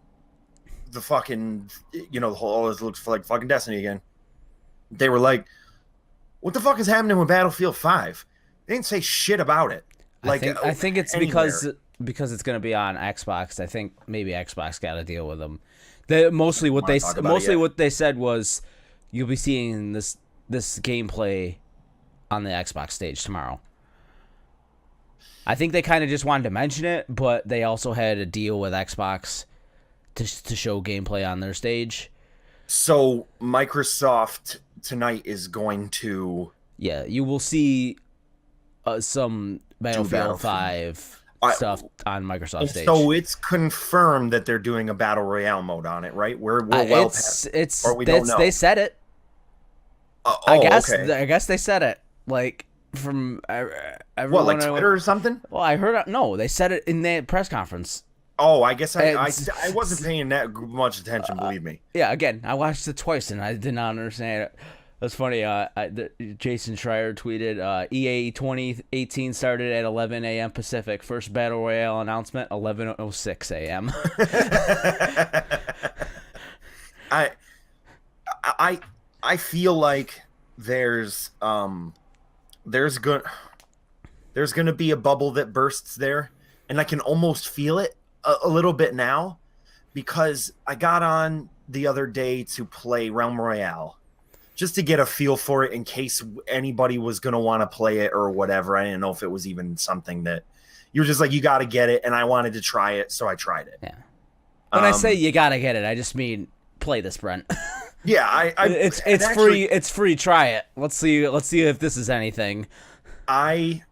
the fucking, the whole, it looks like fucking Destiny again. They were like, "What the fuck is happening with Battlefield 5?" They didn't say shit about it. Like, I think it's anywhere. because it's going to be on Xbox. I think maybe Xbox got to deal with them. Mostly what they said was you'll be seeing this gameplay on the Xbox stage tomorrow. I think they kind of just wanted to mention it, but they also had a deal with Xbox to show gameplay on their stage. So Microsoft tonight is going to. Yeah, you will see some Battlefield 5 stuff on Microsoft stage. So it's confirmed that they're doing a battle royale mode on it, right? We're well past, or we don't know. They said it. Okay. I guess they said it. Like from everyone. What, like Twitter or something? Well, I heard no. They said it in that press conference. Oh, I guess I wasn't paying that much attention. Believe me. Yeah, again, I watched it twice and I did not understand it. That's funny. Jason Schreier tweeted, EA 2018 started at 11 a.m. Pacific. First Battle Royale announcement, 11:06 a.m. I feel like there's going to be a bubble that bursts there, and I can almost feel it a little bit now, because I got on the other day to play Realm Royale just to get a feel for it in case anybody was going to want to play it or whatever. I didn't know if it was even something that you're just like, you got to get it, and I wanted to try it, so I tried it. Yeah. When I say you gotta get it, I just mean play this, Brent. Yeah, it's free. It's free. Try it. Let's see if this is anything. I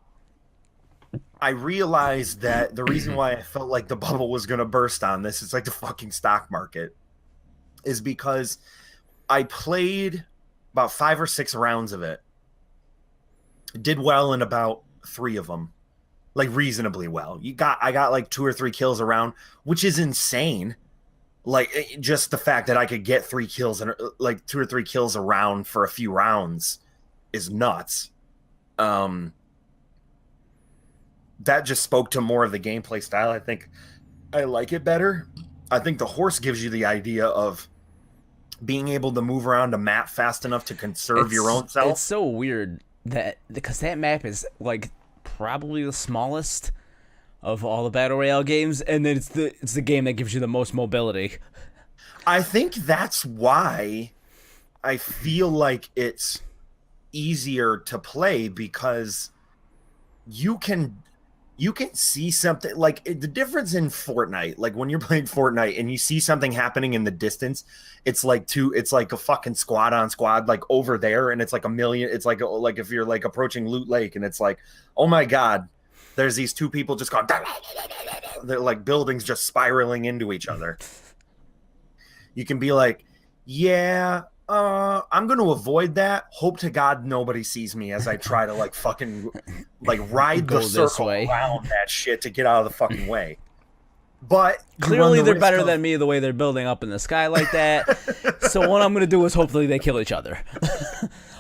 realized that the reason why I felt like the bubble was going to burst on this, it's like the fucking stock market, is because I played about 5 or 6 rounds of it. Did well in about 3 of them, like reasonably well. I got like 2 or 3 kills a round, which is insane. Like, just the fact that I could get 3 kills and like 2 or 3 kills a round for a few rounds is nuts. That just spoke to more of the gameplay style. I think I like it better. I think the horse gives you the idea of being able to move around a map fast enough to conserve your own It's self. so weird that because that map is like probably the smallest of all the battle royale games, and then it's the game that gives you the most mobility. I think that's why I feel like it's easier to play because you can see something like the difference in Fortnite. Like when you're playing Fortnite and you see something happening in the distance, it's like a fucking squad on squad like over there, and it's like a million. It's like if you're like approaching Loot Lake and it's like, oh my god, there's these two people just going. They're like buildings just spiraling into each other. You can be like, yeah, I'm going to avoid that. Hope to God nobody sees me as I try to like fucking like ride Go the this circle way. around that shit to get out of the fucking way. But you Clearly, run the they're risk better of- than me the way they're building up in the sky like that. So what I'm gonna do is hopefully they kill each other,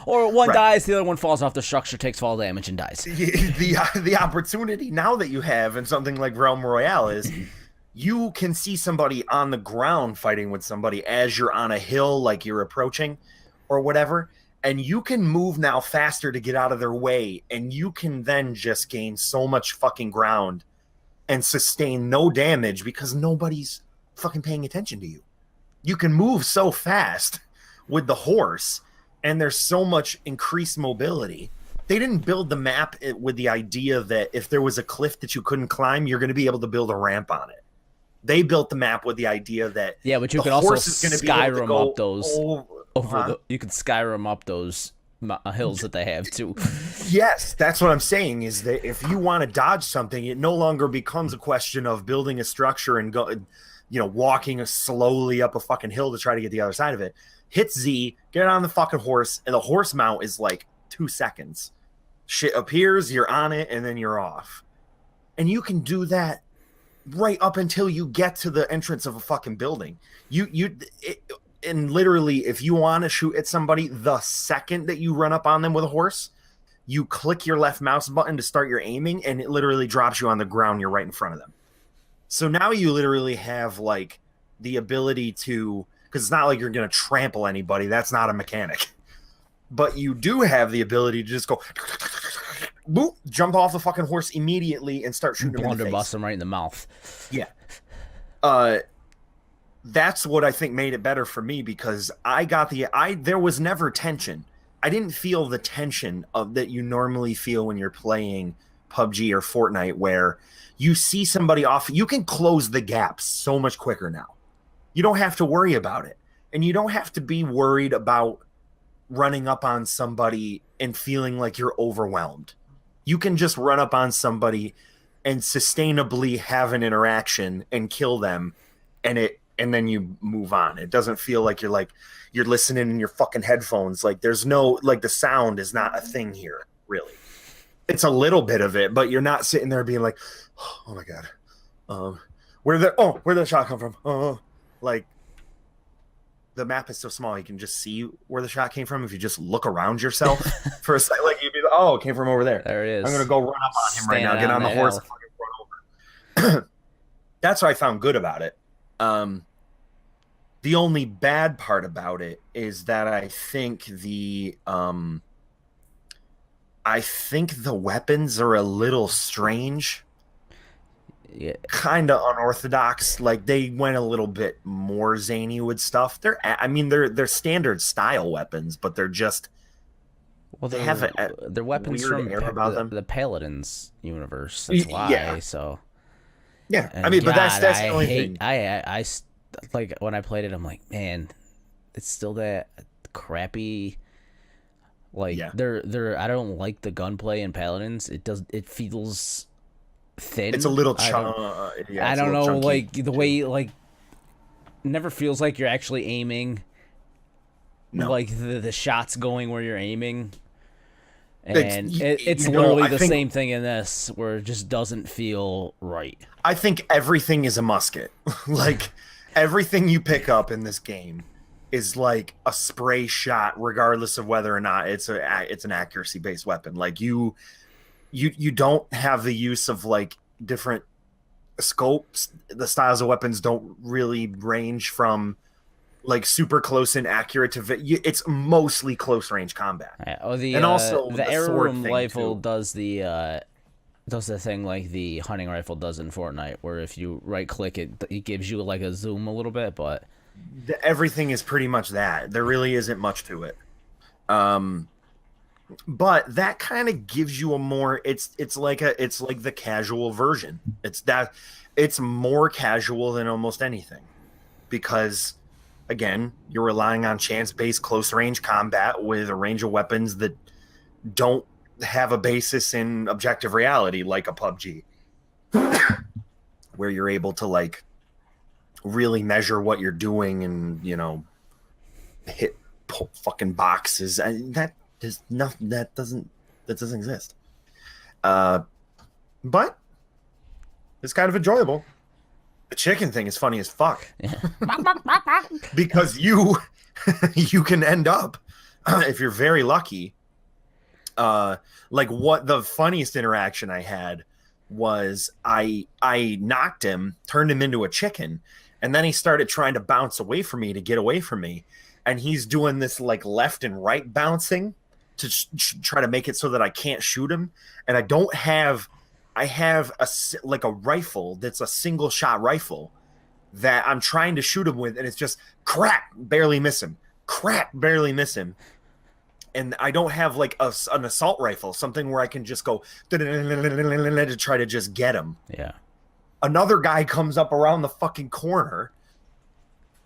or one Right. dies, the other one falls off the structure, takes fall damage, and dies. the opportunity now that you have in something like Realm Royale is you can see somebody on the ground fighting with somebody as you're on a hill, like you're approaching or whatever, and you can move now faster to get out of their way, and you can then just gain so much fucking ground and sustain no damage because nobody's fucking paying attention to you. You can move so fast with the horse, and there's so much increased mobility. They didn't build the map with the idea that if there was a cliff that you couldn't climb, you're going to be able to build a ramp on it. They built the map with the idea that Yeah, but you the can also horse is gonna be able to Skyrim go up those over. you can Skyrim up those hills that they have too. Yes, that's what I'm saying is that if you want to dodge something, it no longer becomes a question of building a structure and walking slowly up a fucking hill to try to get the other side of it. Hit Z, get on the fucking horse, and the horse mount is like 2 seconds. Shit appears, you're on it, and then you're off. And you can do that right up until you get to the entrance of a fucking building. And literally, if you want to shoot at somebody, the second that you run up on them with a horse, you click your left mouse button to start your aiming, and it literally drops you on the ground. You're right in front of them. So now you literally have like the ability to, because it's not like you're going to trample anybody. That's not a mechanic. But you do have the ability to just go, boop, jump off the fucking horse immediately and start shooting them in the face. Blunderbuss them right in the mouth. Yeah. That's what I think made it better for me because there was never tension. I didn't feel the tension of that you normally feel when you're playing PUBG or Fortnite, where you see somebody off. You can close the gaps so much quicker now. You don't have to worry about it, and you don't have to be worried about running up on somebody and feeling like you're overwhelmed. You can just run up on somebody and sustainably have an interaction and kill them, and then you move on. It doesn't feel like you're listening in your fucking headphones. Like there's no, like the sound is not a thing here, really. It's a little bit of it, but you're not sitting there being like, oh my God. Where'd the shot come from? Like the map is so small, you can just see where the shot came from. If you just look around yourself for a second, like you'd be like, oh, it came from over there. There it is. I'm going to go run up on him right now, Standing get on the that horse hill. and fucking run over. That's what I found good about it. The only bad part about it is that I think the weapons are a little strange, Yeah. kind of unorthodox. Like they went a little bit more zany with stuff. They're standard style weapons, but they're just Well, they have their weapons weird from air about them. the Paladins universe. That's why. Yeah. So. yeah. And I mean, but that's God, the only thing. I like when I played it. I'm like, man, it's still that crappy. Like Yeah. they're I don't like the gunplay in Paladins. It feels thin. It's a little I yeah, don't know, chunky. like the way like never feels like you're actually aiming. No. Like the shots going where you're aiming. It's- And y- it's you know, literally I the think- same thing in this, where it just doesn't feel right. I think everything is a musket. Like everything you pick up in this game is like a spray shot, regardless of whether or not it's an accuracy based weapon. Like you don't have the use of like different scopes. The styles of weapons don't really range from like super close and accurate to it's mostly close range combat. Yeah, oh, And also the the sword heirloom thing rifle too. does the thing like the hunting rifle does in Fortnite, where if you right click it gives you like a zoom a little bit, but Everything is pretty much that. There really isn't much to it. Um, but that kind of gives you a more it's like the casual version. It's more casual than almost anything because again, you're relying on chance-based close range combat with a range of weapons that don't have a basis in objective reality like a PUBG where you're able to like really measure what you're doing and, hit fucking boxes. That is nothing that doesn't exist. But it's kind of enjoyable. The chicken thing is funny as fuck because you can end up if you're very lucky. Like what the funniest interaction I had was I knocked him, turned him into a chicken, and then he started trying to bounce away from me to get away from me, and he's doing this like left and right bouncing to try to make it so that I can't shoot him, and I have like a rifle that's a single shot rifle that I'm trying to shoot him with, and it's just crack, barely miss him, crack, barely miss him. And I don't have like an assault rifle, something where I can just go to try to just get him. yeah. Another guy comes up around the fucking corner,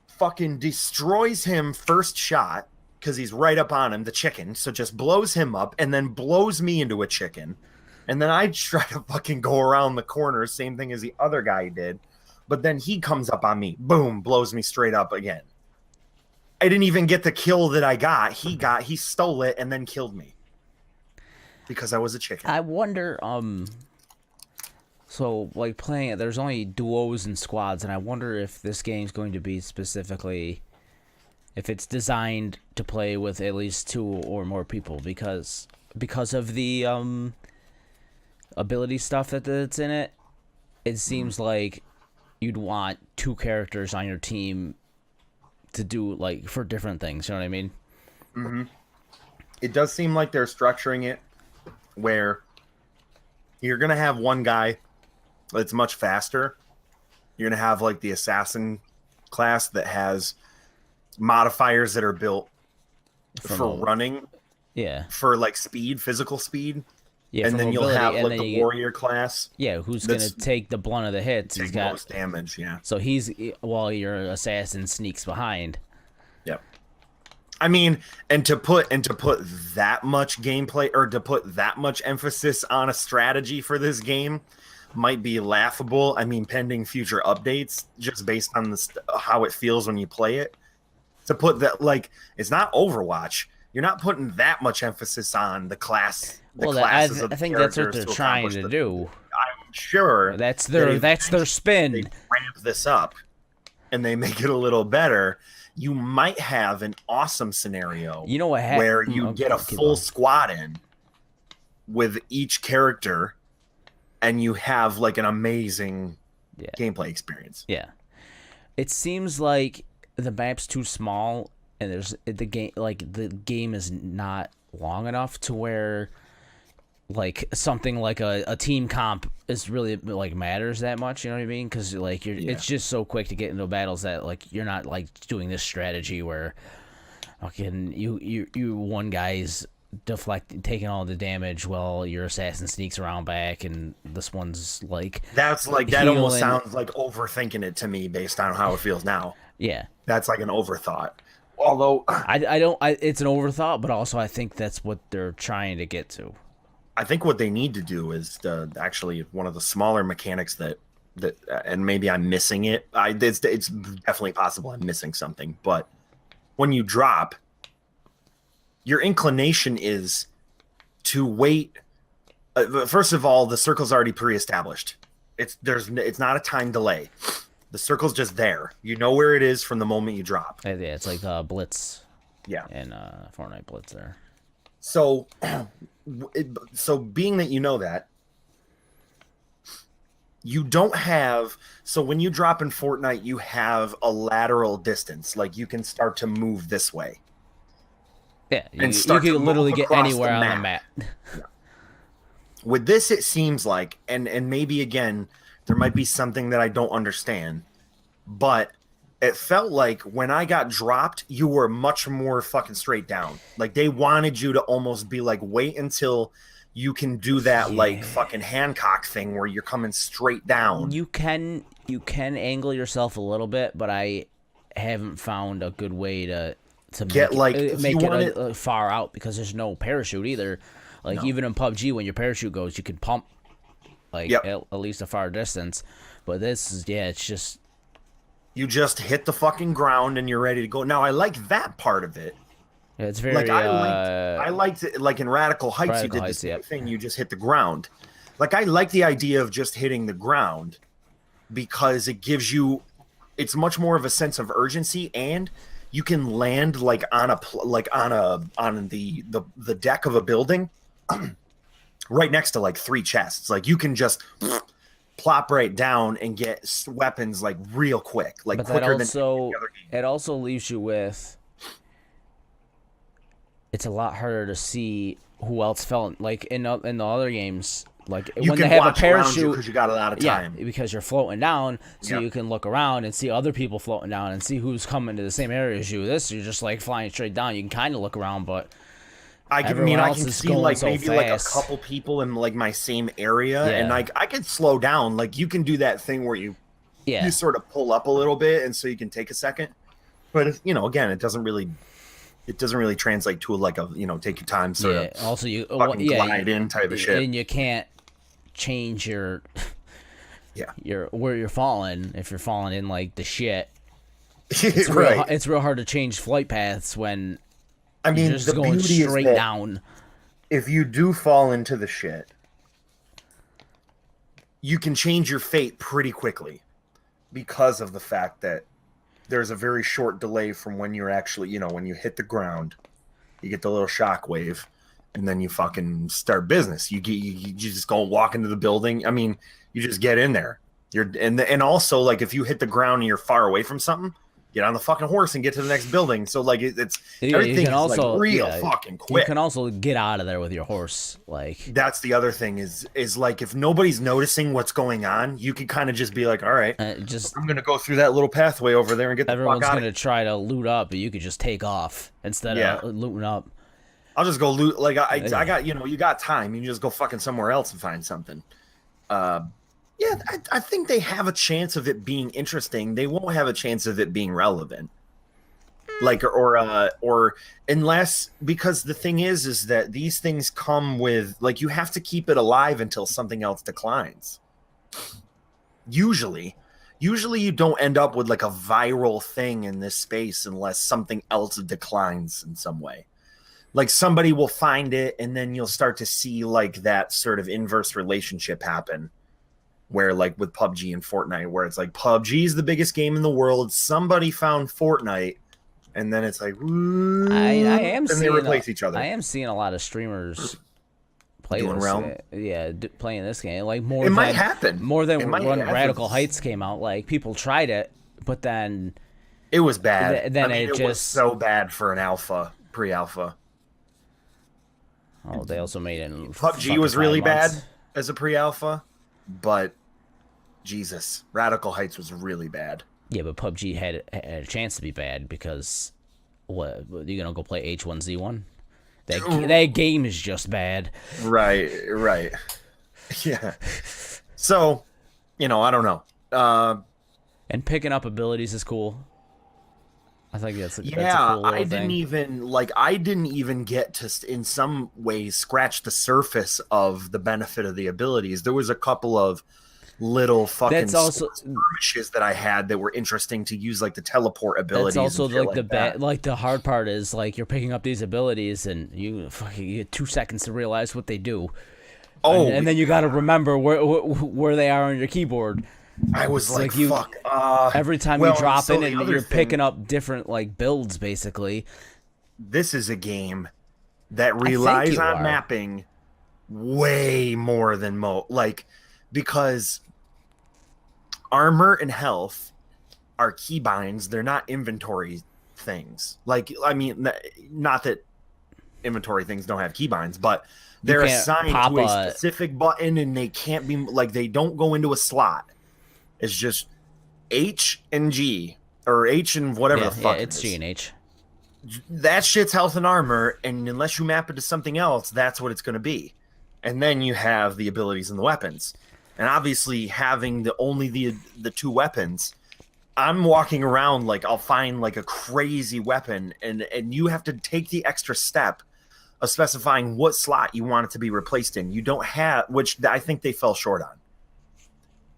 fucking destroys him first shot because he's right up on him, the chicken. So just blows him up and then blows me into a chicken. And then I try to fucking go around the corner, same thing as the other guy did. But then he comes up on me, boom, blows me straight up again. I didn't even get the kill that I got. He stole it and then killed me because I was a chicken. I wonder, so like playing it, there's only duos and squads, and I wonder if this game's going to be specifically, if it's designed to play with at least 2 or more people, because of the ability stuff that's in it. It seems like you'd want 2 characters on your team to do like for different things. You know what I mean? Mm-hmm. It does seem like they're structuring it where you're gonna have one guy that's much faster. You're gonna have like the assassin class that has modifiers that are built for running, Yeah. for like speed, physical speed. Yeah, And then you'll mobility, have and like then the warrior class. yeah, who's gonna take the blunt of the hits? He's Take got most damage, yeah. so he's while your assassin sneaks behind. Yep. I mean, and to put that much gameplay or to put that much emphasis on a strategy for this game might be laughable. I mean, pending future updates, just based on how it feels when you play it. To put that, like, it's not Overwatch. You're not putting that much emphasis on the class. Well, I think that's what they're trying to do. I'm sure That's their spin. they ramp this up and they make it a little better. You might have an awesome scenario, You know what? where you get a full squad in with each character, and you have like an amazing gameplay experience. Yeah, it seems like the map's too small, and the game is not long enough to where like something like a team comp is really like matters that much. You know what I mean? Because like it's just so quick to get into battles that like you're not like doing this strategy where fucking you one guy's taking all the damage while your assassin sneaks around back, and this one's like that almost sounds like overthinking it to me based on how it feels now. Yeah, that's like an overthought. Although it's an overthought, but also I think that's what they're trying to get to. I think what they need to do is actually one of the smaller mechanics that and maybe I'm missing it. It's definitely possible I'm missing something, but when you drop, your inclination is to wait. First of all, the circle's already pre-established. It's not a time delay. The circle's just there. You know where it is from the moment you drop. Yeah, it's like Blitz. Yeah. And Fortnite Blitz there. So being that you know that, you don't have, so when you drop in Fortnite, you have a lateral distance. Like you can start to move this way Yeah, and you start to can literally move get across anywhere the on the map. map. With this, it seems like, and maybe again, there might be something that I don't understand, but it felt like when I got dropped, you were much more fucking straight down. Like they wanted you to almost be like, wait until you can do that like Yeah. fucking Hancock thing where you're coming straight down. You can angle yourself a little bit, but I haven't found a good way to Get like if make you it want it, far out because there's no parachute either. Like no. even in PUBG, when your parachute goes, you can pump like Yep. at least a far distance. But this is it's just You just hit the fucking ground and you're ready to go. Now I like that part of it. it's very Like I liked it, like in Radical Heights, you Radical did the Heights, same yep. thing. You just hit the ground. Like I like the idea of just hitting the ground because it gives you, it's much more of a sense of urgency, and you can land like on the deck of a building, right next to like 3 chests. Like you can just plop right down and get weapons like real quick, like But that quicker than also any other game. it also leaves you with it's a lot harder to see who else fell like in the other games like You when can they have a watch around you parachute because you got a lot of time. yeah because you're floating down so Yep. you can look around and see other people floating down and see who's coming to the same area as you. This you're just like flying straight down. You can kind of look around, but I everyone I else can is see going like so maybe like a fast. couple people in like my same area, and Yeah. like I could slow down. Like you can do that thing where you yeah sort of pull up a little bit, and so you can take a second. But if, again, it doesn't really translate to like a take your time sort yeah of also you fucking glide in type of shit. and you can't change your Yeah, where you're falling if you're falling in like the shit. right. It's real hard to change flight paths when I mean, you're just the going beauty is straight that down. if you do fall into the shit, you can change your fate pretty quickly because of the fact that there's a very short delay from when you're actually, when you hit the ground, you get the little shock wave, and then you fucking start business. You just go walk into the building. I mean, you just get in there. And also like if you hit the ground and you're far away from something, get on the fucking horse and get to the next building. So like it's Yeah, everything is also like real fucking You quick. can also get out of there with your horse. Like That's the other thing is like if nobody's noticing what's going on, you can kind of just be like, all right, just I'm gonna go through that little pathway over there and get the everyone's fuck out. gonna try to loot up, but you could just take off instead Yeah. of looting up. I'll just go loot. Like I got, you got time. You can just go fucking somewhere else and find something. Yeah, I think they have a chance of it being interesting. They won't have a chance of it being relevant. Like or unless, because the thing is that these things come with, like, you have to keep it alive until something else declines. Usually you don't end up with like a viral thing in this space unless something else declines in some way. Like somebody will find it and then you'll start to see like that sort of inverse relationship happen where like with PUBG and Fortnite, where it's like PUBG is the biggest game in the world, somebody found Fortnite, and then it's like I am and seeing they replace each other. I am seeing a lot of streamers play Doing this. Realm? Playing this game like more. It than, might happen. more than It might when happen. Radical Heights came out. Like people tried it, but then It was bad. Then it was just so bad for an alpha, pre-alpha. they also made it. In PUBG fucking was 5 really months. bad as a pre-alpha, but Jesus, Radical Heights was really bad. Yeah, but PUBG had a chance to be bad because what you gonna go play H1Z1? That game is just bad. Right. Yeah. So, I don't know. And picking up abilities is cool. I think that's a cool little I thing. didn't even get to, in some ways, scratch the surface of the benefit of the abilities. There was a couple of little fucking That's also skirmishes that I had that were interesting to use, like the teleport abilities. That's also and shit like the that. like the hard part is like you're picking up these abilities and you get 2 seconds to realize what they do. Oh, and then you got to remember where they are on your keyboard. I was It's like, like you- fuck. Every time well, you drop so in the and other you're thing- picking up different like builds basically. This is a game that relies you on are. mapping way more than because armor and health are keybinds. They're not inventory things. Like, I mean, not that inventory things don't have keybinds, but they're assigned to a specific button, and they can't be like, they don't go into a slot. It's just H and G, or H and whatever the fuck. Yeah, it's G and H. That shit's health and armor, and unless you map it to something else, that's what it's going to be. And then you have the abilities and the weapons. And obviously, having the two weapons, I'm walking around like I'll find like a crazy weapon, and you have to take the extra step of specifying what slot you want it to be replaced in. You don't have, which I think they fell short on.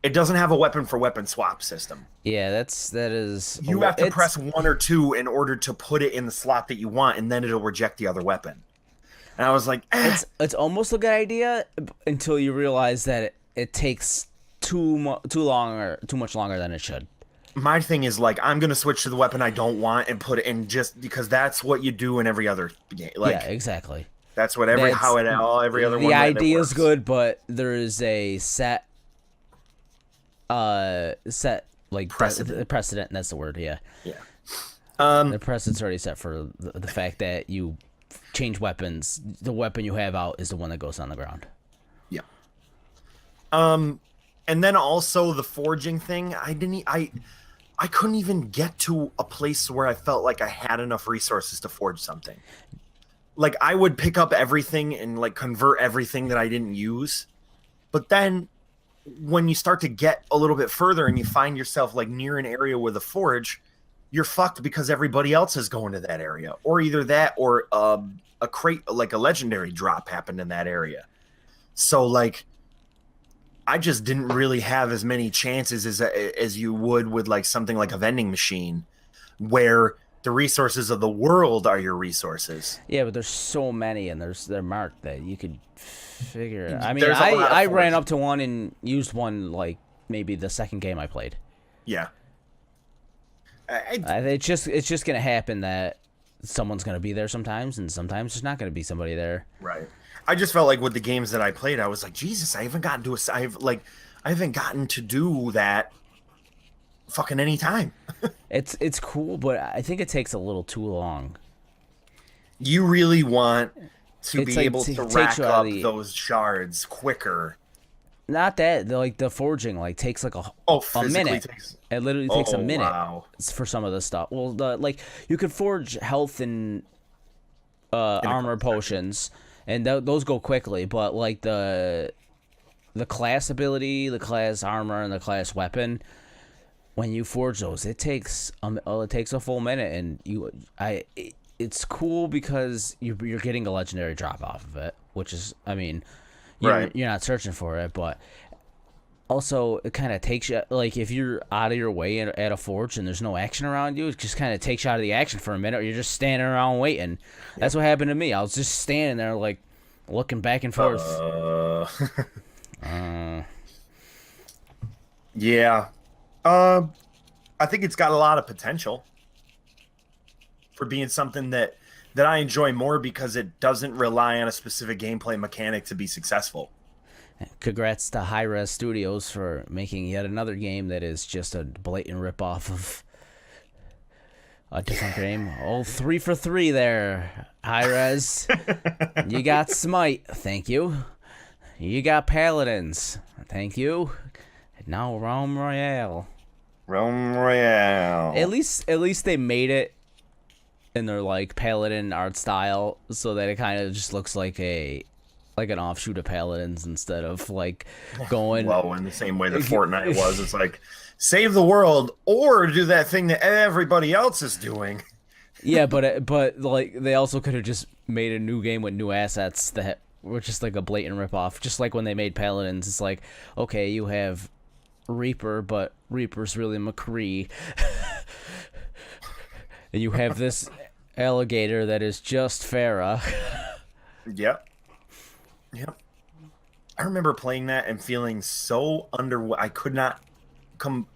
It doesn't have a weapon for weapon swap system. Yeah, that is. You have to press 1 or 2 in order to put it in the slot that you want, and then it'll reject the other weapon. And I was like, it's almost a good idea until you realize that it takes too much longer than it should. My thing is, like, I'm gonna switch to the weapon I don't want and put it in, just because that's what you do in every other game. Like, yeah, exactly. That's what every other one. The idea is good, but there is a set like precedent, and that's the word. Yeah. The precedent's already set for the fact that you change weapons. The weapon you have out is the one that goes on the ground. Yeah. And then also the forging thing. I couldn't even get to a place where I felt like I had enough resources to forge something. Like, I would pick up everything and like convert everything that I didn't use. But then when you start to get a little bit further and you find yourself like near an area with a forge, you're fucked because everybody else is going to that area, or either that or a crate, like a legendary drop happened in that area. So like, I just didn't really have as many chances as you would with like something like a vending machine, where the resources of the world are your resources. Yeah, but there's so many, and they're marked that you could figure it out. I mean, I ran up to one and used one like maybe the second game I played. Yeah. It's just gonna happen that someone's gonna be there sometimes, and sometimes there's not gonna be somebody there. Right. I just felt like with the games that I played, I was like, Jesus, I haven't gotten to do that fucking any time. It's cool, but I think it takes a little too long. You really want to be able to rack up those shards quicker. Not that, like the forging like takes like a minute. It literally takes a minute for some of the stuff. Well, like you could forge health and armor potions. And those go quickly, but like the class ability, the class armor, and the class weapon, when you forge those, it takes a full minute, and it's cool because you're getting a legendary drop off of it, which is, I mean, you're not searching for it, but also it kind of takes you, like if you're out of your way at a forge and there's no action around you, it just kind of takes you out of the action for a minute, or you're just standing around waiting. That's what happened to me. I was just standing there like looking back and forth. Yeah. I think it's got a lot of potential for being something that I enjoy more, because it doesn't rely on a specific gameplay mechanic to be successful. Congrats to Hi-Rez Studios for making yet another game that is just a blatant ripoff of a different game. Oh, 3 for 3 there, Hi-Rez. You got Smite, thank you. You got Paladins, thank you. And now Realm Royale. Realm Royale. At least they made it in their like Paladin art style, so that it kind of just looks like an offshoot of Paladins instead of like going well, in the same way that Fortnite was. It's like save the world or do that thing that everybody else is doing. Yeah, but like they also could have just made a new game with new assets that were just like a blatant ripoff. Just like when they made Paladins, it's like, okay, you have Reaper, but Reaper's really McCree. And you have this alligator that is just Farah. Yep. I remember playing that and feeling so I could not contain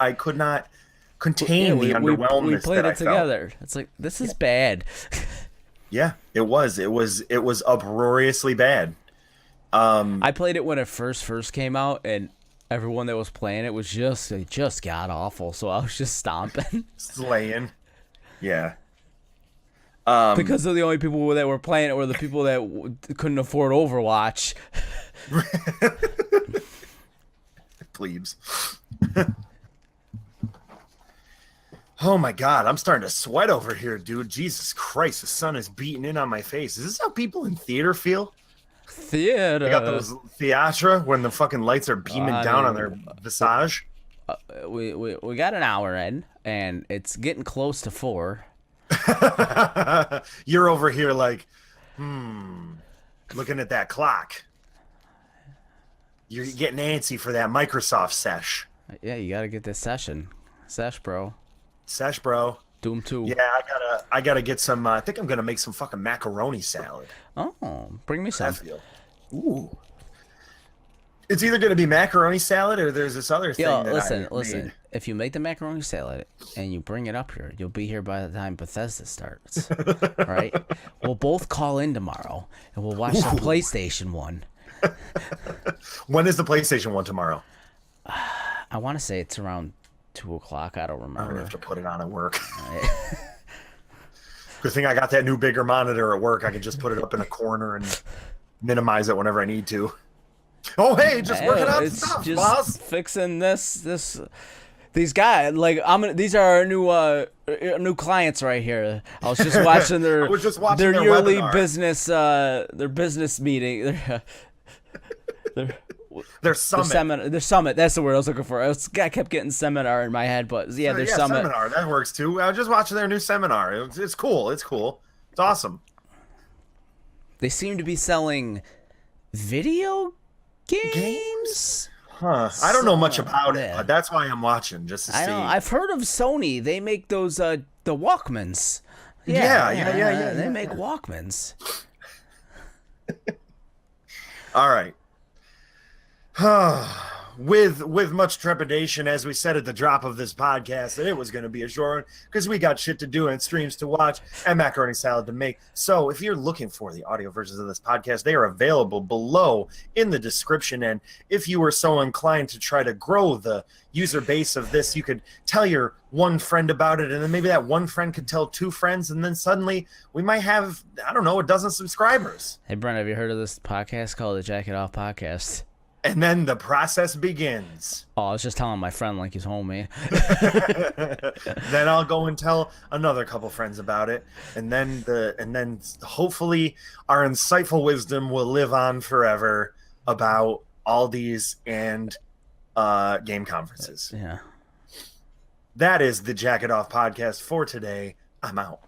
the underwhelmness. We played it together. Felt. It's like, this is bad. Yeah, it was uproariously bad. I played it when it first came out, and everyone that was playing it was just god awful. So I was just stomping Slaying. Yeah. because of the only people that were playing it were the people that couldn't afford Overwatch. Plebes. Oh my god, I'm starting to sweat over here, dude. Jesus Christ, the sun is beating in on my face. Is this how people in theater feel? Theater. They got those theatra when the fucking lights are beaming down on their visage. We got an hour in, and it's getting close to 4. You're over here like, looking at that clock. You're getting antsy for that Microsoft sesh. Yeah, you gotta get this sesh, bro. Sesh, bro. Doom 2. Yeah, I gotta get some. I think I'm gonna make some fucking macaroni salad. Oh, bring me some. Ooh. It's either gonna be macaroni salad or there's this other thing. Yo, that listen. I made. If you make the macaroni salad and you bring it up here, you'll be here by the time Bethesda starts. Right? We'll both call in tomorrow and we'll watch the PlayStation one. When is the PlayStation one tomorrow? I want to say it's around 2:00. I don't I'm remember. gonna have to put it on at work. Good thing I got that new bigger monitor at work. I can just put it up in a corner and minimize it whenever I need to. Oh, hey, just working on It's stuff, just boss. fixing these guys. Like these are our new clients right here. I was just watching their I was just watching their their yearly webinar. business meeting. Their summit. Their summit. That's the word I was looking for. I kept getting seminar in my head, but yeah, their summit. Seminar. That works too. I was just watching their new seminar. It's cool. It's cool. It's awesome. They seem to be selling video games. Huh. I don't know much about it, Yeah. but that's why I'm watching, just to see. I know. I've heard of Sony. They make those the Walkmans. Yeah. They make Walkmans. All right. with much trepidation, as we said at the drop of this podcast, that it was going to be a short one because we got shit to do and streams to watch and macaroni salad to make. So if you're looking for the audio versions of this podcast, they are available below in the description. And if you were so inclined to try to grow the user base of this, you could tell your one friend about it, and then maybe that one friend could tell 2 friends, and then suddenly we might have, I don't know, a dozen subscribers. Hey, Brent, have you heard of this podcast called the Jack It Off Podcast? And then the process begins. Oh, I was just telling my friend like he's homie. Then I'll go and tell another couple friends about it, and then hopefully our insightful wisdom will live on forever about Aldi's and game conferences. Yeah. That is the Jack It Off podcast for today. I'm out.